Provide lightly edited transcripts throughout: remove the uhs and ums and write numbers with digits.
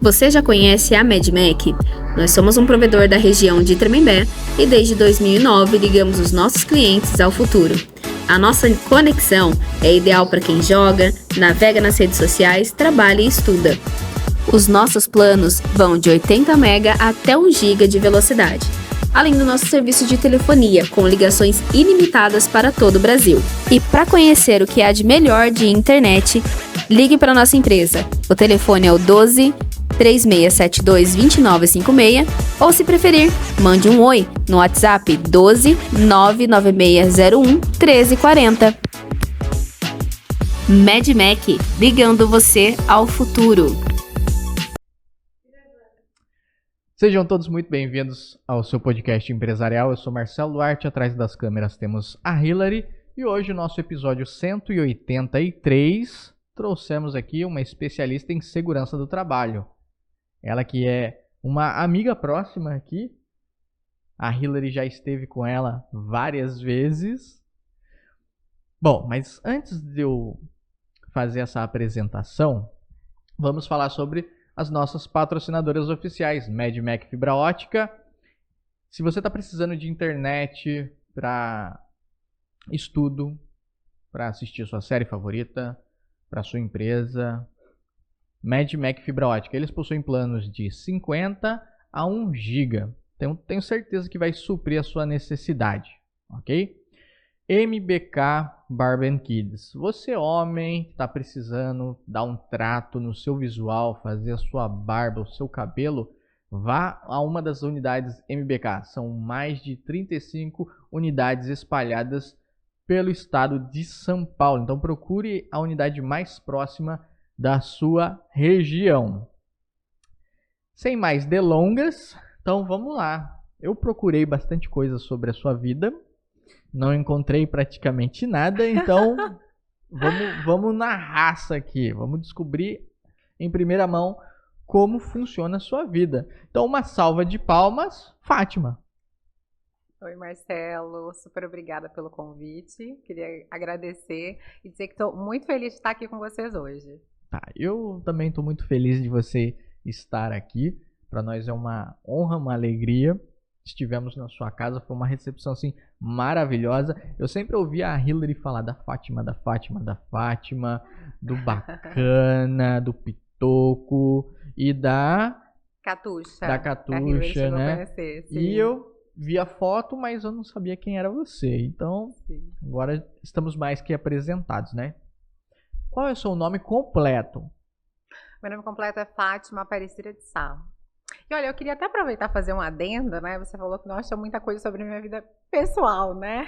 Você já conhece a MedMac? Nós somos um provedor da região de Tremembé e desde 2009 ligamos os nossos clientes ao futuro. A nossa conexão é ideal para quem joga, navega nas redes sociais, trabalha e estuda. Os nossos planos vão de 80 MB até 1 GB de velocidade, além do nosso serviço de telefonia com ligações ilimitadas para todo o Brasil. E para conhecer o que há de melhor de internet, ligue para a nossa empresa. O telefone é o 12 3672 2956 ou, se preferir, mande um oi no WhatsApp 12 99601 1340. MedMac, ligando você ao futuro. Sejam todos muito bem-vindos ao seu podcast empresarial. Eu sou Marcelo Duarte, atrás das câmeras temos a Hilary e hoje no nosso episódio 183 trouxemos aqui uma especialista em segurança do trabalho. Ela que é uma amiga próxima aqui. A Hilary já esteve com ela várias vezes. Bom, mas antes de eu fazer essa apresentação, vamos falar sobre as nossas patrocinadoras oficiais, MedMac Fibra Ótica. Se você está precisando de internet para estudo, para assistir a sua série favorita, para sua empresa, MedMac Fibra Ótica. Eles possuem planos de 50 a 1 GB. Então, tenho certeza que vai suprir a sua necessidade, ok? MBK Barber Kids. Você, homem, está precisando dar um trato no seu visual, fazer a sua barba, o seu cabelo, vá a uma das unidades MBK. São mais de 35 unidades espalhadas pelo estado de São Paulo. Então procure a unidade mais próxima da sua região. Sem mais delongas, então vamos lá. Eu procurei bastante coisa sobre a sua vida. Não encontrei praticamente nada, então vamos na raça aqui. Vamos descobrir em primeira mão como funciona a sua vida. Então, uma salva de palmas, Fátima. Oi, Marcelo. Super obrigada pelo convite. Queria agradecer e dizer que estou muito feliz de estar aqui com vocês hoje. Tá, eu também estou muito feliz de você estar aqui. Para nós é uma honra, uma alegria. Estivemos na sua casa, foi uma recepção assim maravilhosa. Eu sempre ouvia a Hilary falar da Fátima, do Bacana, do Pitoco e da Catuxa. Da Catuxa, né? Conhecer, e eu vi a foto, mas eu não sabia quem era você. Então, agora estamos mais que apresentados, né? Qual é o seu nome completo? Meu nome completo é Fátima Aparecida de Sá. E olha, eu queria até aproveitar e fazer um adendo, né? Você falou que não achou muita coisa sobre a minha vida pessoal, né?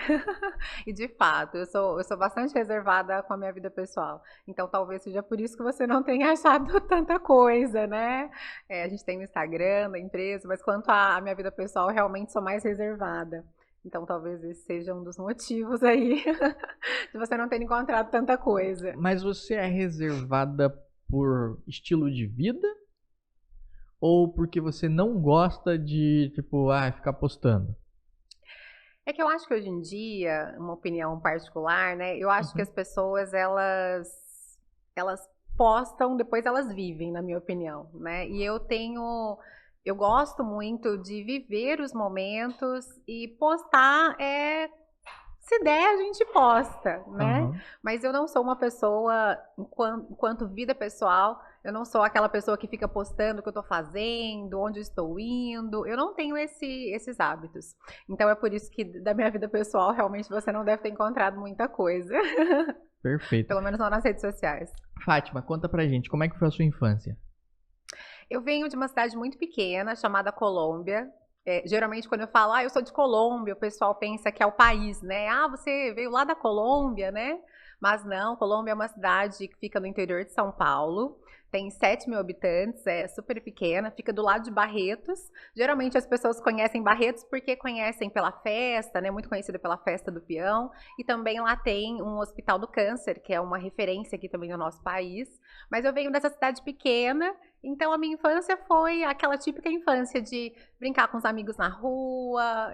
E de fato, eu sou bastante reservada com a minha vida pessoal. Então talvez seja por isso que você não tenha achado tanta coisa, né? A gente tem o Instagram da empresa, mas quanto à minha vida pessoal, eu realmente sou mais reservada. Então talvez esse seja um dos motivos aí de você não ter encontrado tanta coisa. Mas você é reservada por estilo de vida? Ou porque você não gosta de, ficar postando? É que eu acho que hoje em dia, uma opinião particular, né? Eu acho que as pessoas, elas postam, depois elas vivem, na minha opinião, né? E eu gosto muito de viver os momentos e postar, se der, a gente posta, né? Mas eu não sou uma pessoa, enquanto vida pessoal, eu não sou aquela pessoa que fica postando o que eu tô fazendo, onde eu estou indo. Eu não tenho esses hábitos. Então é por isso que da minha vida pessoal, realmente você não deve ter encontrado muita coisa. Perfeito. Pelo menos não nas redes sociais. Fátima, conta pra gente, como é que foi a sua infância? Eu venho de uma cidade muito pequena, chamada Colômbia. Geralmente quando eu falo, eu sou de Colômbia, o pessoal pensa que é o país, né? Você veio lá da Colômbia, né? Mas não, Colômbia é uma cidade que fica no interior de São Paulo. Tem 7 mil habitantes, é super pequena, fica do lado de Barretos. Geralmente as pessoas conhecem Barretos porque conhecem pela festa, né? Muito conhecida pela festa do peão. E também lá tem um hospital do câncer, que é uma referência aqui também no nosso país. Mas eu venho dessa cidade pequena, então a minha infância foi aquela típica infância de brincar com os amigos na rua,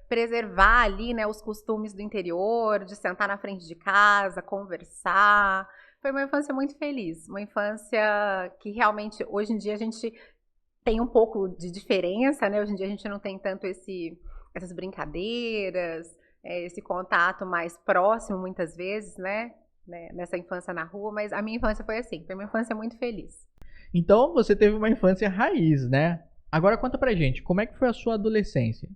preservar ali, né, os costumes do interior, de sentar na frente de casa, conversar. Foi uma infância muito feliz, uma infância que realmente hoje em dia a gente tem um pouco de diferença, né? Hoje em dia a gente não tem tanto essas brincadeiras, esse contato mais próximo muitas vezes, né? Nessa infância na rua, mas a minha infância foi assim, foi uma infância muito feliz. Então você teve uma infância raiz, né? Agora conta pra gente, como é que foi a sua adolescência?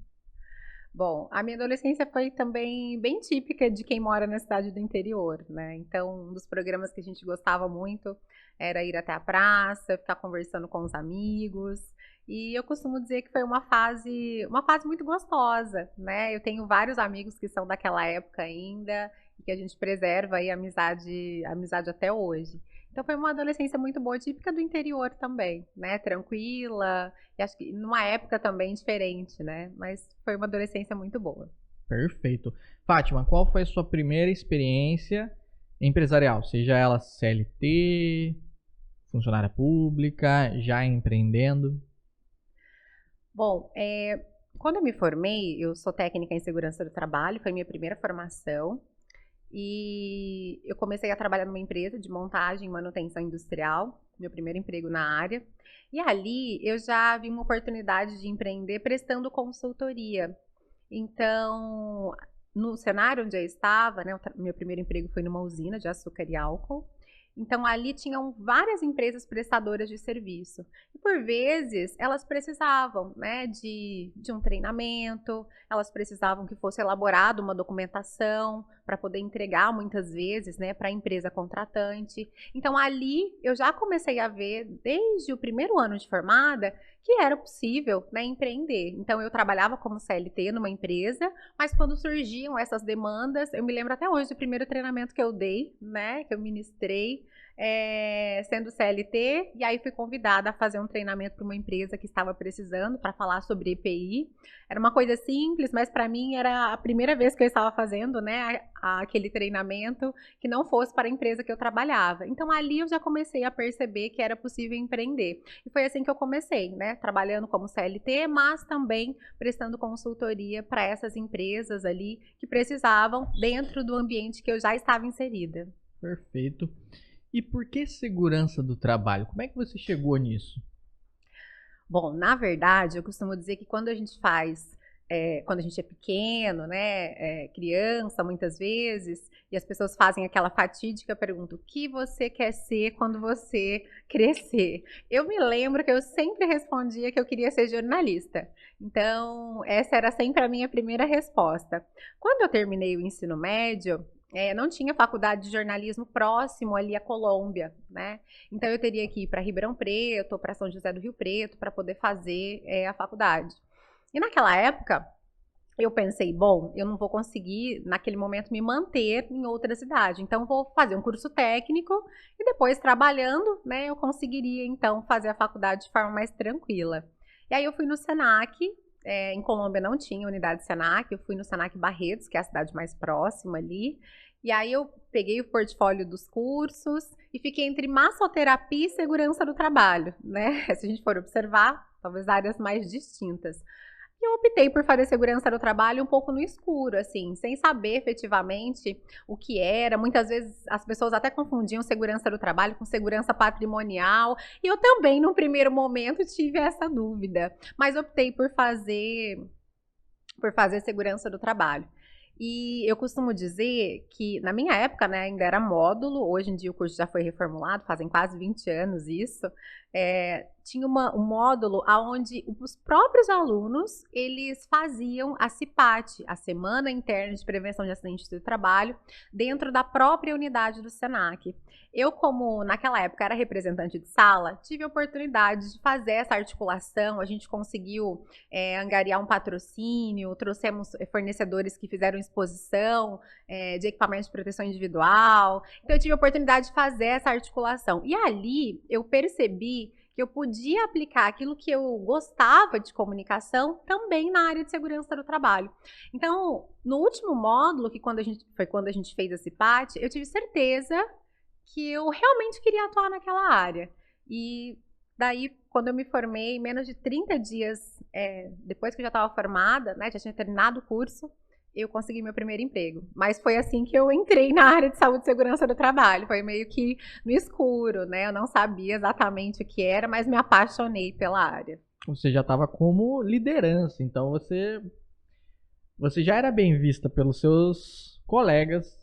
Bom, a minha adolescência foi também bem típica de quem mora na cidade do interior, né? Então, um dos programas que a gente gostava muito era ir até a praça, ficar conversando com os amigos. E eu costumo dizer que foi uma fase muito gostosa, né? Eu tenho vários amigos que são daquela época ainda e que a gente preserva aí a amizade até hoje. Então foi uma adolescência muito boa, típica do interior também, né? Tranquila, e acho que numa época também diferente, né? Mas foi uma adolescência muito boa. Perfeito. Fátima, qual foi a sua primeira experiência empresarial? Seja ela CLT, funcionária pública, já empreendendo? Bom, quando eu me formei, eu sou técnica em segurança do trabalho, foi minha primeira formação. E eu comecei a trabalhar numa empresa de montagem e manutenção industrial, meu primeiro emprego na área. E ali eu já vi uma oportunidade de empreender prestando consultoria. Então, no cenário onde eu estava, né, meu primeiro emprego foi numa usina de açúcar e álcool. Então, ali tinham várias empresas prestadoras de serviço. E, por vezes, elas precisavam, né, de um treinamento, elas precisavam que fosse elaborada uma documentação para poder entregar, muitas vezes, né, para a empresa contratante. Então, ali, eu já comecei a ver, desde o primeiro ano de formada, que era possível, né, empreender. Então, eu trabalhava como CLT numa empresa, mas quando surgiam essas demandas, eu me lembro até hoje do primeiro treinamento que eu dei, né, que eu ministrei, sendo CLT, e aí fui convidada a fazer um treinamento para uma empresa que estava precisando para falar sobre EPI. Era uma coisa simples, mas para mim era a primeira vez que eu estava fazendo, né, aquele treinamento que não fosse para a empresa que eu trabalhava. Então ali eu já comecei a perceber que era possível empreender. E foi assim que eu comecei, né, trabalhando como CLT, mas também prestando consultoria para essas empresas ali que precisavam dentro do ambiente que eu já estava inserida. Perfeito. E por que segurança do trabalho? Como é que você chegou nisso? Bom, na verdade, eu costumo dizer que quando a gente quando a gente é pequeno, né, criança muitas vezes, e as pessoas fazem aquela fatídica pergunta: o que você quer ser quando você crescer? Eu me lembro que eu sempre respondia que eu queria ser jornalista. Então, essa era sempre a minha primeira resposta. Quando eu terminei o ensino médio, não tinha faculdade de jornalismo próximo ali à Colômbia, né? Então eu teria que ir para Ribeirão Preto, para São José do Rio Preto, para poder fazer a faculdade. E naquela época, eu pensei, bom, eu não vou conseguir, naquele momento, me manter em outra cidade. Então, vou fazer um curso técnico e depois, trabalhando, né, eu conseguiria, então, fazer a faculdade de forma mais tranquila. E aí, eu fui no Senac. Em Colômbia não tinha unidade Senac, eu fui no Senac Barretos, que é a cidade mais próxima ali. E aí eu peguei o portfólio dos cursos e fiquei entre massoterapia e segurança do trabalho, né? Se a gente for observar, talvez áreas mais distintas. E eu optei por fazer segurança do trabalho um pouco no escuro, assim, sem saber efetivamente o que era. Muitas vezes as pessoas até confundiam segurança do trabalho com segurança patrimonial. E eu também, num primeiro momento, tive essa dúvida. Mas optei por fazer segurança do trabalho. E eu costumo dizer que, na minha época, né, ainda era módulo, hoje em dia o curso já foi reformulado, fazem quase 20 anos isso, tinha um módulo onde os próprios alunos, eles faziam a CIPAT, a Semana Interna de Prevenção de Acidentes do Trabalho, dentro da própria unidade do Senac. Eu, como naquela época era representante de sala, tive a oportunidade de fazer essa articulação, a gente conseguiu angariar um patrocínio, trouxemos fornecedores que fizeram exposição de equipamentos de proteção individual, então eu tive a oportunidade de fazer essa articulação. E ali eu percebi que eu podia aplicar aquilo que eu gostava de comunicação também na área de segurança do trabalho. Então, no último módulo, que quando a gente fez a CIPAT, eu tive certeza que eu realmente queria atuar naquela área. E daí, quando eu me formei, menos de 30 dias depois que eu já estava formada, né, já tinha terminado o curso, eu consegui meu primeiro emprego. Mas foi assim que eu entrei na área de saúde e segurança do trabalho. Foi meio que no escuro, né? Eu não sabia exatamente o que era, mas me apaixonei pela área. Você já estava como liderança, então você já era bem vista pelos seus colegas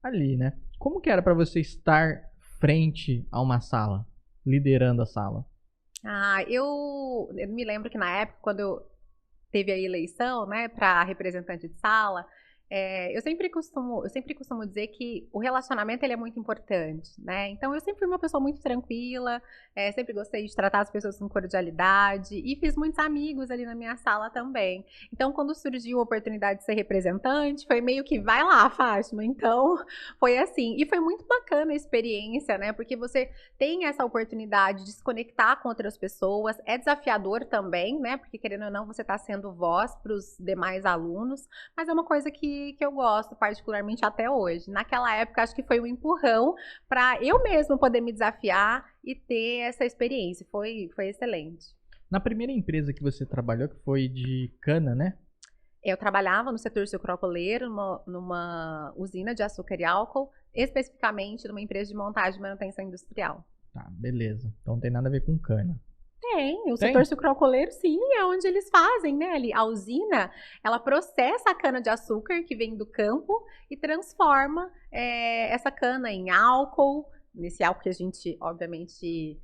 ali, né? Como que era para você estar frente a uma sala, liderando a sala? Eu me lembro que na época, quando eu teve a eleição, né, para representante de sala, eu sempre costumo dizer que o relacionamento ele é muito importante, né? Então eu sempre fui uma pessoa muito tranquila, sempre gostei de tratar as pessoas com cordialidade e fiz muitos amigos ali na minha sala também. Então quando surgiu a oportunidade de ser representante, foi meio que vai lá, Fátima. Então foi assim, e foi muito bacana a experiência, né? Porque você tem essa oportunidade de se conectar com outras pessoas, é desafiador também, né? Porque querendo ou não, você está sendo voz para os demais alunos, mas é uma coisa que eu gosto particularmente até hoje. Naquela época, acho que foi um empurrão para eu mesma poder me desafiar e ter essa experiência. Foi excelente. Na primeira empresa que você trabalhou, que foi de cana, né? Eu trabalhava no setor sucroalcooleiro, numa usina de açúcar e álcool, especificamente numa empresa de montagem e manutenção industrial. Tá, beleza. Então não tem nada a ver com cana. Tem, o setor sucroalcooleiro, sim, é onde eles fazem, né, ali. A usina, ela processa a cana-de-açúcar que vem do campo e transforma essa cana em álcool, nesse álcool que a gente, obviamente,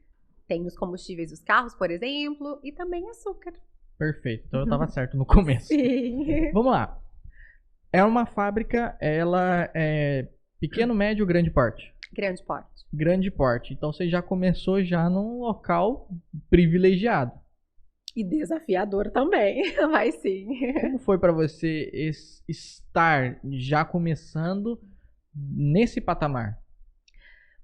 tem nos combustíveis dos carros, por exemplo, e também açúcar. Perfeito, então eu tava certo no começo. Sim. Vamos lá. É uma fábrica, ela é pequeno, médio, grande porte? Grande porte. Grande porte. Então você já começou já num local privilegiado. E desafiador também, mas sim. Como foi para você estar já começando nesse patamar?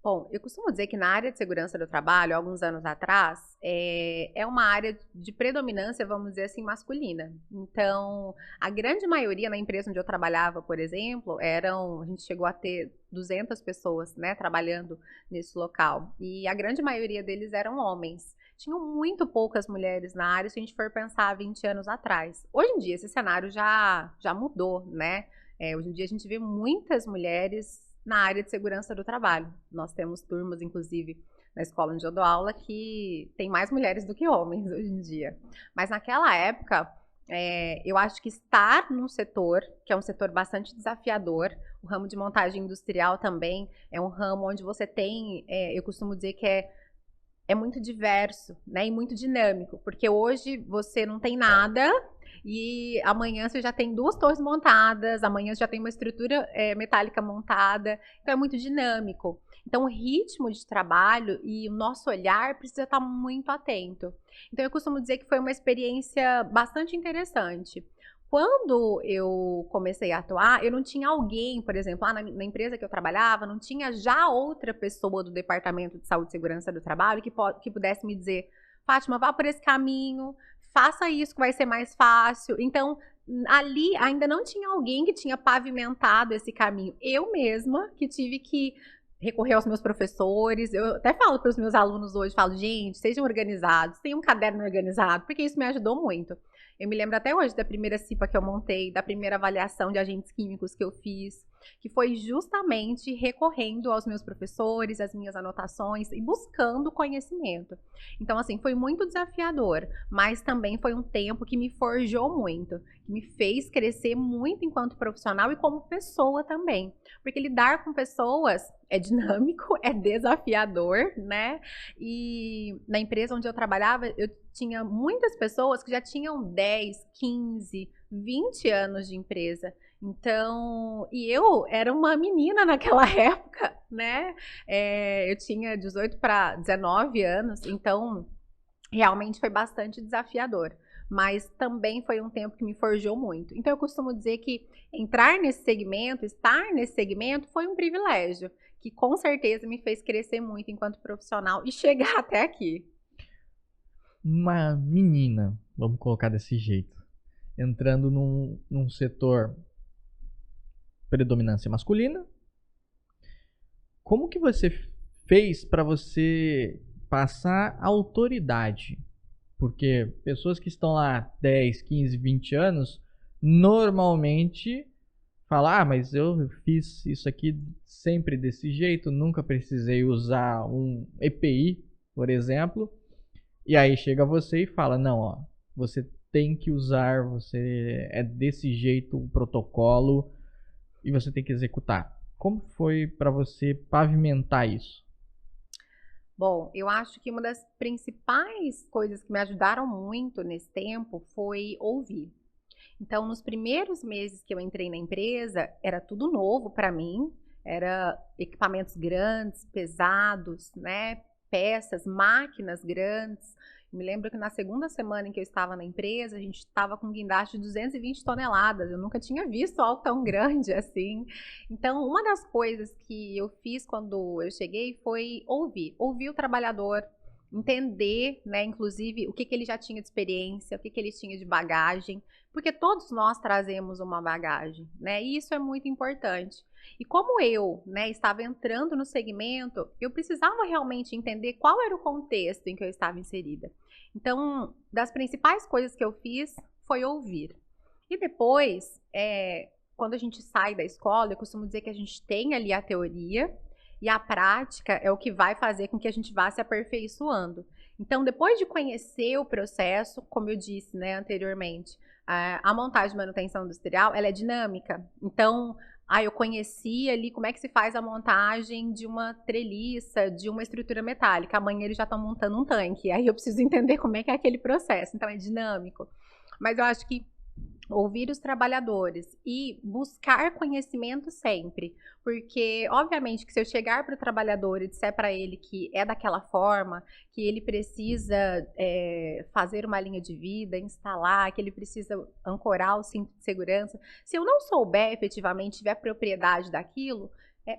Bom, eu costumo dizer que na área de segurança do trabalho, alguns anos atrás, é uma área de predominância, vamos dizer assim, masculina. Então, a grande maioria na empresa onde eu trabalhava, por exemplo, a gente chegou a ter 200 pessoas, né, trabalhando nesse local. E a grande maioria deles eram homens. Tinham muito poucas mulheres na área, se a gente for pensar 20 anos atrás. Hoje em dia, esse cenário já mudou, né? Hoje em dia, a gente vê muitas mulheres na área de segurança do trabalho. Nós temos turmas, inclusive, na escola onde eu dou aula, que tem mais mulheres do que homens hoje em dia. Mas naquela época, eu acho que estar num setor, que é um setor bastante desafiador, o ramo de montagem industrial também é um ramo onde você tem, eu costumo dizer que é muito diverso, né, e muito dinâmico, porque hoje você não tem nada e amanhã você já tem 2 torres montadas, amanhã você já tem uma estrutura metálica montada, então é muito dinâmico. Então o ritmo de trabalho e o nosso olhar precisa estar muito atento. Então eu costumo dizer que foi uma experiência bastante interessante. Quando eu comecei a atuar, eu não tinha alguém, por exemplo, na empresa que eu trabalhava, não tinha já outra pessoa do Departamento de Saúde e Segurança do Trabalho que pudesse me dizer: Fátima, vá por esse caminho, faça isso que vai ser mais fácil. Então, ali ainda não tinha alguém que tinha pavimentado esse caminho. Eu mesma que tive que recorrer aos meus professores. Eu até falo para os meus alunos hoje, falo, gente, sejam organizados, tenham um caderno organizado, porque isso me ajudou muito. Eu me lembro até hoje da primeira CIPA que eu montei, da primeira avaliação de agentes químicos que eu fiz, que foi justamente recorrendo aos meus professores, às minhas anotações e buscando conhecimento. Então, assim, foi muito desafiador, mas também foi um tempo que me forjou muito, que me fez crescer muito enquanto profissional e como pessoa também. Porque lidar com pessoas é dinâmico, é desafiador, né? E na empresa onde eu trabalhava, eu tinha muitas pessoas que já tinham 10, 15, 20 anos de empresa. Então, e eu era uma menina naquela época, né? Eu tinha 18 para 19 anos, então realmente foi bastante desafiador. Mas também foi um tempo que me forjou muito. Então eu costumo dizer que entrar nesse segmento, estar nesse segmento foi um privilégio, que com certeza me fez crescer muito enquanto profissional e chegar até aqui. Uma menina, vamos colocar desse jeito, entrando num setor predominância masculina, como que você fez para você passar autoridade? Porque pessoas que estão lá 10, 15, 20 anos, normalmente falar, mas eu fiz isso aqui sempre desse jeito, nunca precisei usar um EPI, por exemplo. E aí chega você e fala, não, ó, você tem que usar, você é desse jeito o protocolo e você tem que executar. Como foi para você pavimentar isso? Bom, eu acho que uma das principais coisas que me ajudaram muito nesse tempo foi ouvir. Então, nos primeiros meses que eu entrei na empresa, era tudo novo para mim, era equipamentos grandes, pesados, né? Peças, máquinas grandes. Me lembro que na segunda semana em que eu estava na empresa, a gente estava com um guindaste de 220 toneladas. Eu nunca tinha visto algo tão grande assim. Então, uma das coisas que eu fiz quando eu cheguei foi ouvir o trabalhador, entender, né, inclusive, o que ele já tinha de experiência, o que ele tinha de bagagem, porque todos nós trazemos uma bagagem, né? E isso é muito importante. E como eu, né, estava entrando no segmento, eu precisava realmente entender qual era o contexto em que eu estava inserida. Então, das principais coisas que eu fiz foi ouvir. E depois, quando a gente sai da escola, eu costumo dizer que a gente tem ali a teoria e a prática é o que vai fazer com que a gente vá se aperfeiçoando. Então, depois de conhecer o processo, como eu disse, né, anteriormente, a montagem de manutenção industrial, ela é dinâmica. Então, eu conheci ali como é que se faz a montagem de uma treliça, de uma estrutura metálica. Amanhã eles já estão montando um tanque. Aí eu preciso entender como é que é aquele processo. Então, é dinâmico. Mas eu acho que ouvir os trabalhadores e buscar conhecimento sempre, porque obviamente que se eu chegar para o trabalhador e disser para ele que é daquela forma, que ele precisa fazer uma linha de vida, instalar, que ele precisa ancorar o cinto de segurança, se eu não souber efetivamente, tiver propriedade daquilo,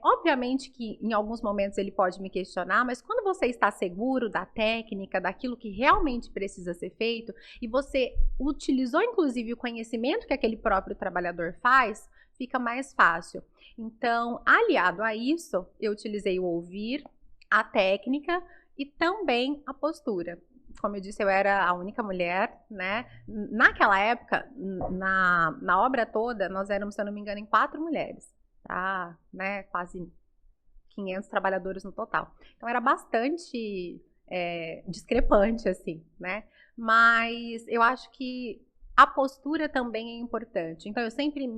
obviamente que em alguns momentos ele pode me questionar, mas quando você está seguro da técnica, daquilo que realmente precisa ser feito, e você utilizou inclusive o conhecimento que aquele próprio trabalhador faz, fica mais fácil. Então, aliado a isso, eu utilizei o ouvir, a técnica e também a postura. Como eu disse, eu era a única mulher, né? Naquela época, na obra toda, nós éramos, se eu não me engano, em 4 mulheres. Tá, né, quase 500 trabalhadores no total. Então era bastante discrepante, assim, né? Mas eu acho que a postura também é importante. Então eu sempre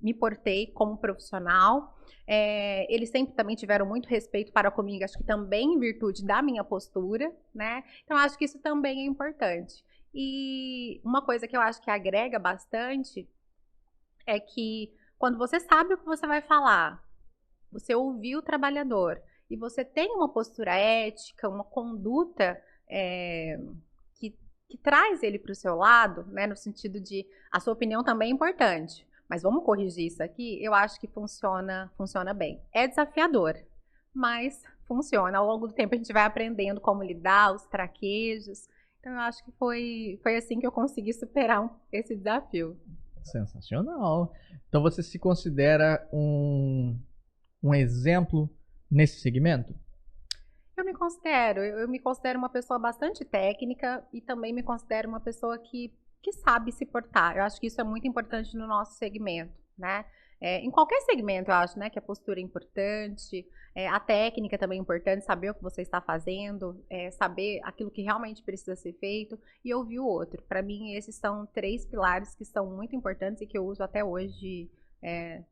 me portei como profissional. Eles sempre também tiveram muito respeito para comigo, acho que também em virtude da minha postura, né? Então acho que isso também é importante. E uma coisa que eu acho que agrega bastante é que quando você sabe o que você vai falar, você ouviu o trabalhador e você tem uma postura ética, uma conduta que traz ele para o seu lado, né, no sentido de a sua opinião também é importante, mas vamos corrigir isso aqui, eu acho que funciona bem. É desafiador, mas funciona. Ao longo do tempo a gente vai aprendendo como lidar, os traquejos. Então eu acho que foi assim que eu consegui superar esse desafio. Sensacional. Então você se considera um exemplo nesse segmento? Eu me considero uma pessoa bastante técnica e também me considero uma pessoa que sabe se portar. Eu acho que isso é muito importante no nosso segmento, né? Em qualquer segmento, eu acho, né, que a postura é importante, a técnica também é importante, saber o que você está fazendo, saber aquilo que realmente precisa ser feito e ouvir o outro. Para mim, esses são 3 pilares que são muito importantes e que eu uso até hoje,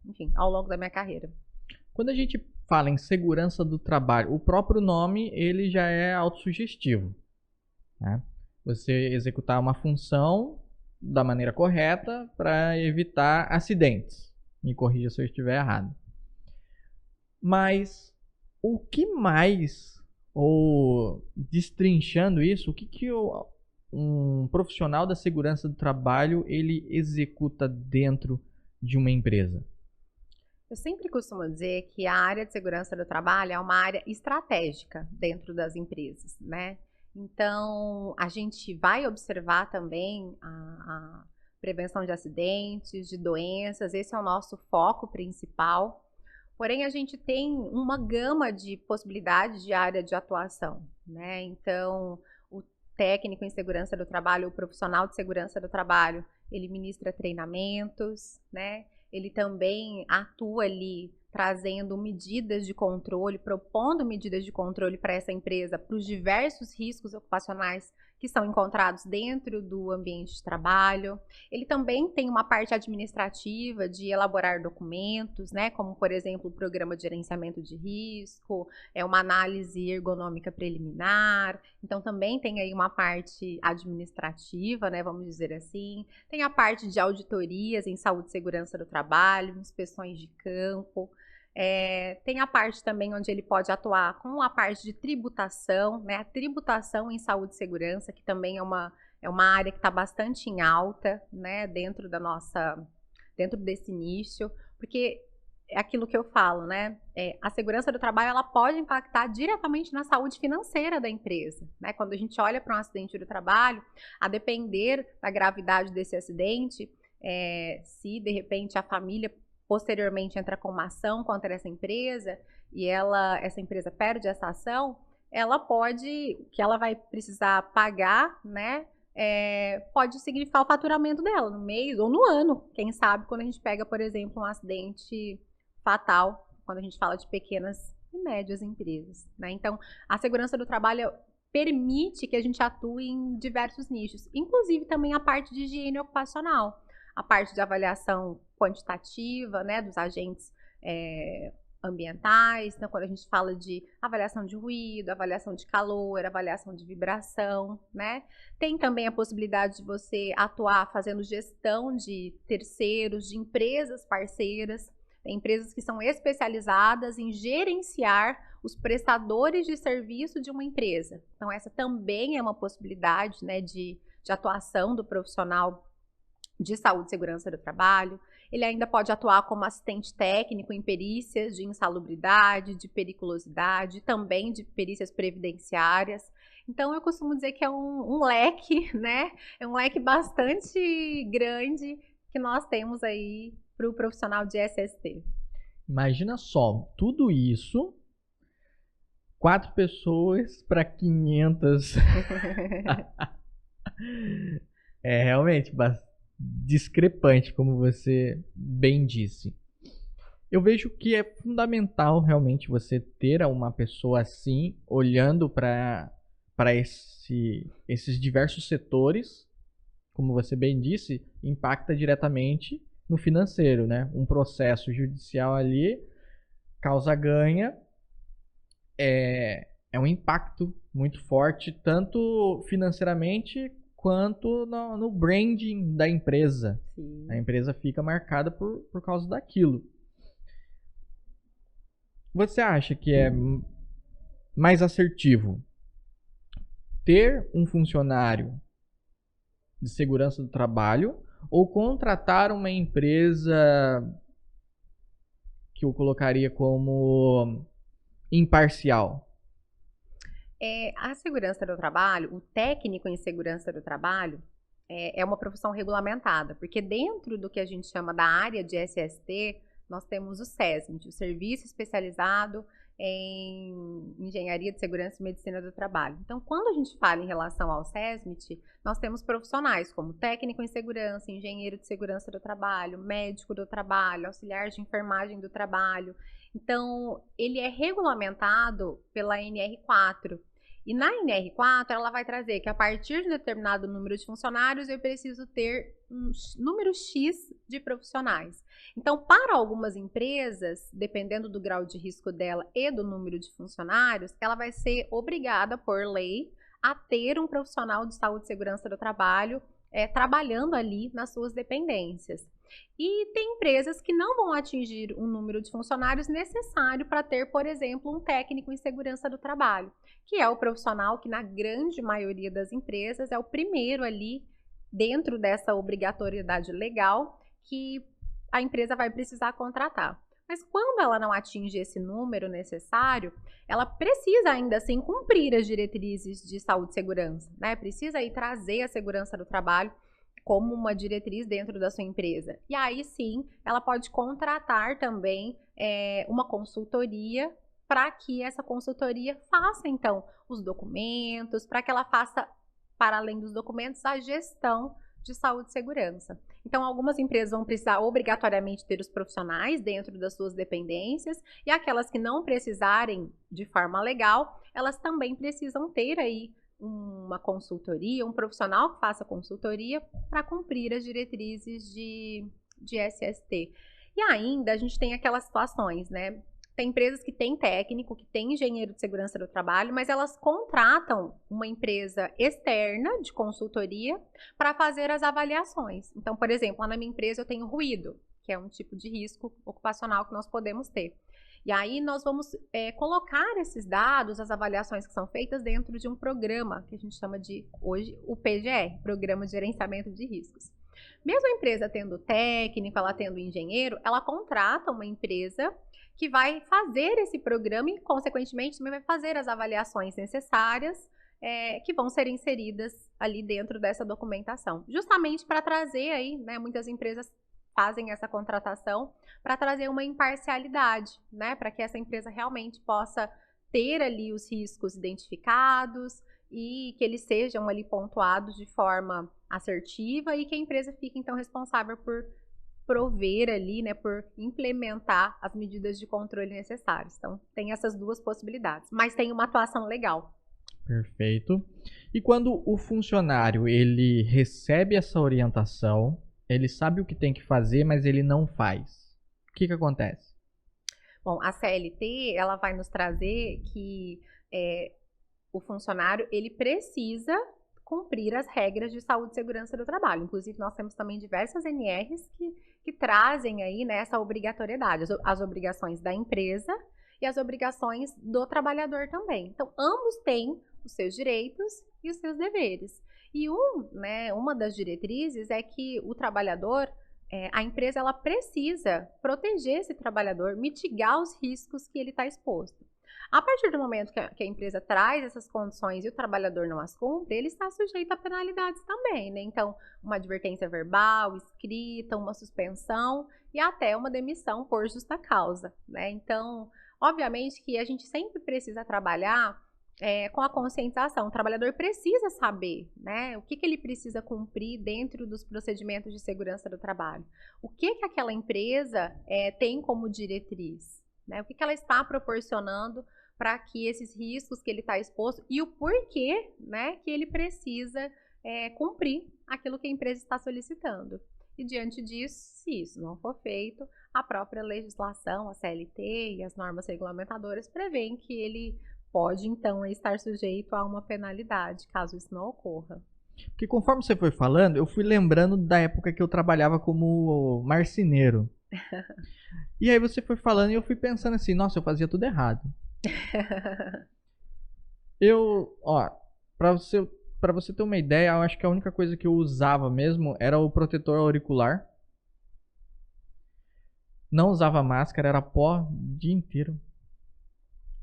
enfim, ao longo da minha carreira. Quando a gente fala em segurança do trabalho, o próprio nome ele já é autossugestivo, né? Você executar uma função da maneira correta para evitar acidentes. Me corrija se eu estiver errado. Mas o que mais, ou destrinchando isso, o que um profissional da segurança do trabalho ele executa dentro de uma empresa? Eu sempre costumo dizer que a área de segurança do trabalho é uma área estratégica dentro das empresas, né? Então, a gente vai observar também a prevenção de acidentes, de doenças, esse é o nosso foco principal. Porém, a gente tem uma gama de possibilidades de área de atuação, né? Então, o técnico em segurança do trabalho, o profissional de segurança do trabalho, ele ministra treinamentos, né? ele também atua ali trazendo medidas de controle, propondo medidas de controle para essa empresa, para os diversos riscos ocupacionais que são encontrados dentro do ambiente de trabalho. Ele também tem uma parte administrativa de elaborar documentos, né, como, por exemplo, o programa de gerenciamento de risco, uma análise ergonômica preliminar. Então, também tem aí uma parte administrativa, né, vamos dizer assim. Tem a parte de auditorias em saúde e segurança do trabalho, inspeções de campo. Tem a parte também onde ele pode atuar com a parte de tributação, né? A tributação em saúde e segurança, que também é uma área que está bastante em alta, né? Dentro desse nicho, porque é aquilo que eu falo, né? A segurança do trabalho, ela pode impactar diretamente na saúde financeira da empresa, né? Quando a gente olha para um acidente do trabalho, a depender da gravidade desse acidente, se de repente a família posteriormente entra com uma ação contra essa empresa e essa empresa perde essa ação, o que ela vai precisar pagar, né, pode significar o faturamento dela no mês ou no ano, quem sabe, quando a gente pega, por exemplo, um acidente fatal, quando a gente fala de pequenas e médias empresas, né? Então, a segurança do trabalho permite que a gente atue em diversos nichos, inclusive também a parte de higiene ocupacional, a parte de avaliação quantitativa, né, dos agentes ambientais. Então, quando a gente fala de avaliação de ruído, avaliação de calor, avaliação de vibração, né? Tem também a possibilidade de você atuar fazendo gestão de terceiros, de empresas parceiras, empresas que são especializadas em gerenciar os prestadores de serviço de uma empresa. Então, essa também é uma possibilidade, né, de atuação do profissional de saúde e segurança do trabalho. Ele ainda pode atuar como assistente técnico em perícias de insalubridade, de periculosidade, também de perícias previdenciárias. Então, eu costumo dizer que é um leque, né? É um leque bastante grande que nós temos aí para o profissional de SST. Imagina só, tudo isso, 4 pessoas para 500. É realmente bastante discrepante, como você bem disse. Eu vejo que é fundamental realmente você ter uma pessoa assim, olhando para esses diversos setores, como você bem disse, impacta diretamente no financeiro, né? Um processo judicial ali, causa ganha, é um impacto muito forte, tanto financeiramente quanto no branding da empresa. Sim. A empresa fica marcada por causa daquilo. Você acha que é mais assertivo ter um funcionário de segurança do trabalho ou contratar uma empresa que eu colocaria como imparcial? A segurança do trabalho, o técnico em segurança do trabalho, é uma profissão regulamentada, porque dentro do que a gente chama da área de SST, nós temos o SESMIT, o Serviço Especializado em Engenharia de Segurança e Medicina do Trabalho. Então, quando a gente fala em relação ao SESMIT, nós temos profissionais como técnico em segurança, engenheiro de segurança do trabalho, médico do trabalho, auxiliar de enfermagem do trabalho. Então, ele é regulamentado pela NR4. E na NR4, ela vai trazer que a partir de um determinado número de funcionários, eu preciso ter um número X de profissionais. Então, para algumas empresas, dependendo do grau de risco dela e do número de funcionários, ela vai ser obrigada, por lei, a ter um profissional de saúde e segurança do trabalho trabalhando ali nas suas dependências. E tem empresas que não vão atingir um número de funcionários necessário para ter, por exemplo, um técnico em segurança do trabalho, que é o profissional que, na grande maioria das empresas, é o primeiro ali, dentro dessa obrigatoriedade legal, que a empresa vai precisar contratar. Mas quando ela não atinge esse número necessário, ela precisa ainda assim cumprir as diretrizes de saúde e segurança, né? Precisa aí trazer a segurança do trabalho como uma diretriz dentro da sua empresa. E aí sim, ela pode contratar também uma consultoria para que essa consultoria faça então os documentos, para que ela faça, para além dos documentos, a gestão de saúde e segurança. Então, algumas empresas vão precisar obrigatoriamente ter os profissionais dentro das suas dependências, e aquelas que não precisarem de forma legal, elas também precisam ter aí uma consultoria, um profissional que faça consultoria para cumprir as diretrizes de SST. E ainda a gente tem aquelas situações, né? Tem empresas que têm técnico, que têm engenheiro de segurança do trabalho, mas elas contratam uma empresa externa de consultoria para fazer as avaliações. Então, por exemplo, lá na minha empresa eu tenho ruído, que é um tipo de risco ocupacional que nós podemos ter. E aí nós vamos colocar esses dados, as avaliações que são feitas dentro de um programa que a gente chama de, hoje, o PGR, Programa de Gerenciamento de Riscos. Mesmo a empresa tendo técnico, ela tendo engenheiro, ela contrata uma empresa que vai fazer esse programa e, consequentemente, também vai fazer as avaliações necessárias que vão ser inseridas ali dentro dessa documentação. Justamente para trazer aí, né, muitas empresas fazem essa contratação para trazer uma imparcialidade, né, para que essa empresa realmente possa ter ali os riscos identificados e que eles sejam ali pontuados de forma assertiva e que a empresa fique, então, responsável por prover ali, né, por implementar as medidas de controle necessárias. Então, tem essas duas possibilidades, mas tem uma atuação legal. Perfeito. E quando o funcionário, ele recebe essa orientação, ele sabe o que tem que fazer, mas ele não faz, o que acontece? Bom, a CLT, ela vai nos trazer que o funcionário, ele precisa cumprir as regras de saúde e segurança do trabalho. Inclusive, nós temos também diversas NRs que trazem aí, né, essa obrigatoriedade, as obrigações da empresa e as obrigações do trabalhador também. Então, ambos têm os seus direitos e os seus deveres. E uma das diretrizes é que o trabalhador, a empresa, ela precisa proteger esse trabalhador, mitigar os riscos que ele está exposto. A partir do momento que a empresa traz essas condições e o trabalhador não as cumpre, ele está sujeito a penalidades também, né? Então, uma advertência verbal, escrita, uma suspensão e até uma demissão por justa causa, né? Então, obviamente que a gente sempre precisa trabalhar com a conscientização. O trabalhador precisa saber, né, o que ele precisa cumprir dentro dos procedimentos de segurança do trabalho. O que aquela empresa tem como diretriz, né? O que ela está proporcionando para que esses riscos que ele está exposto e o porquê, né, que ele precisa cumprir aquilo que a empresa está solicitando. E diante disso, se isso não for feito, a própria legislação, a CLT e as normas regulamentadoras prevêem que ele pode, então, estar sujeito a uma penalidade, caso isso não ocorra. Porque conforme você foi falando, eu fui lembrando da época que eu trabalhava como marceneiro. E aí você foi falando e eu fui pensando assim, nossa, eu fazia tudo errado. Pra você ter uma ideia, eu acho que a única coisa que eu usava mesmo era o protetor auricular. Não usava máscara, era pó o dia inteiro.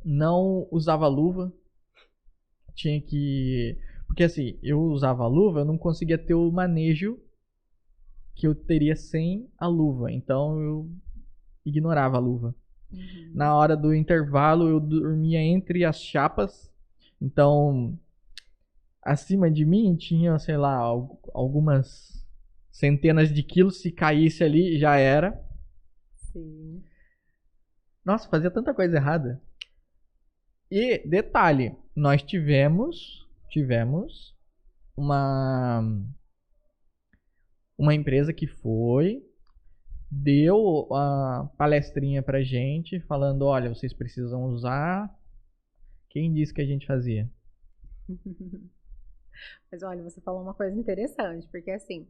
Não usava luva. Porque assim, eu usava a luva, eu não conseguia ter o manejo que eu teria sem a luva. Então eu ignorava a luva. Uhum. Na hora do intervalo eu dormia entre as chapas. Então, acima de mim tinha, sei lá, algumas centenas de quilos. Se caísse ali, já era. Sim. Nossa, fazia tanta coisa errada. E, detalhe, nós tivemos uma empresa que deu a palestrinha pra gente, falando, olha, vocês precisam usar. Quem disse que a gente fazia? Mas olha, você falou uma coisa interessante, porque assim,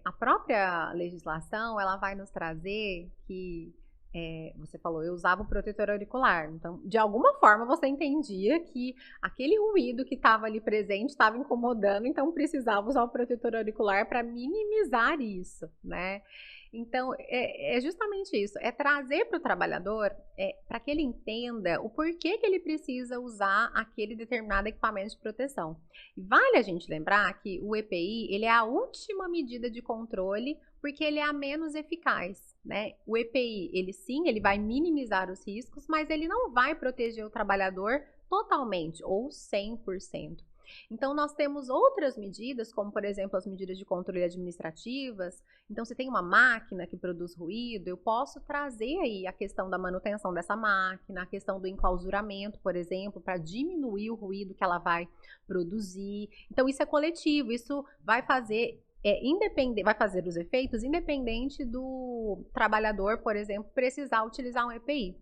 a própria legislação, ela vai nos trazer que você falou, eu usava o protetor auricular. Então, de alguma forma, você entendia que aquele ruído que estava ali presente estava incomodando, então precisava usar o protetor auricular para minimizar isso, né? Então, é justamente isso, é trazer para o trabalhador, para que ele entenda o porquê que ele precisa usar aquele determinado equipamento de proteção. E vale a gente lembrar que o EPI, ele é a última medida de controle, porque ele é a menos eficaz, né? O EPI, ele vai minimizar os riscos, mas ele não vai proteger o trabalhador totalmente ou 100%. Então, nós temos outras medidas, como, por exemplo, as medidas de controle administrativas. Então, se tem uma máquina que produz ruído, eu posso trazer aí a questão da manutenção dessa máquina, a questão do enclausuramento, por exemplo, para diminuir o ruído que ela vai produzir. Então, isso é coletivo, isso vai fazer vai fazer os efeitos independente do trabalhador, por exemplo, precisar utilizar um EPI.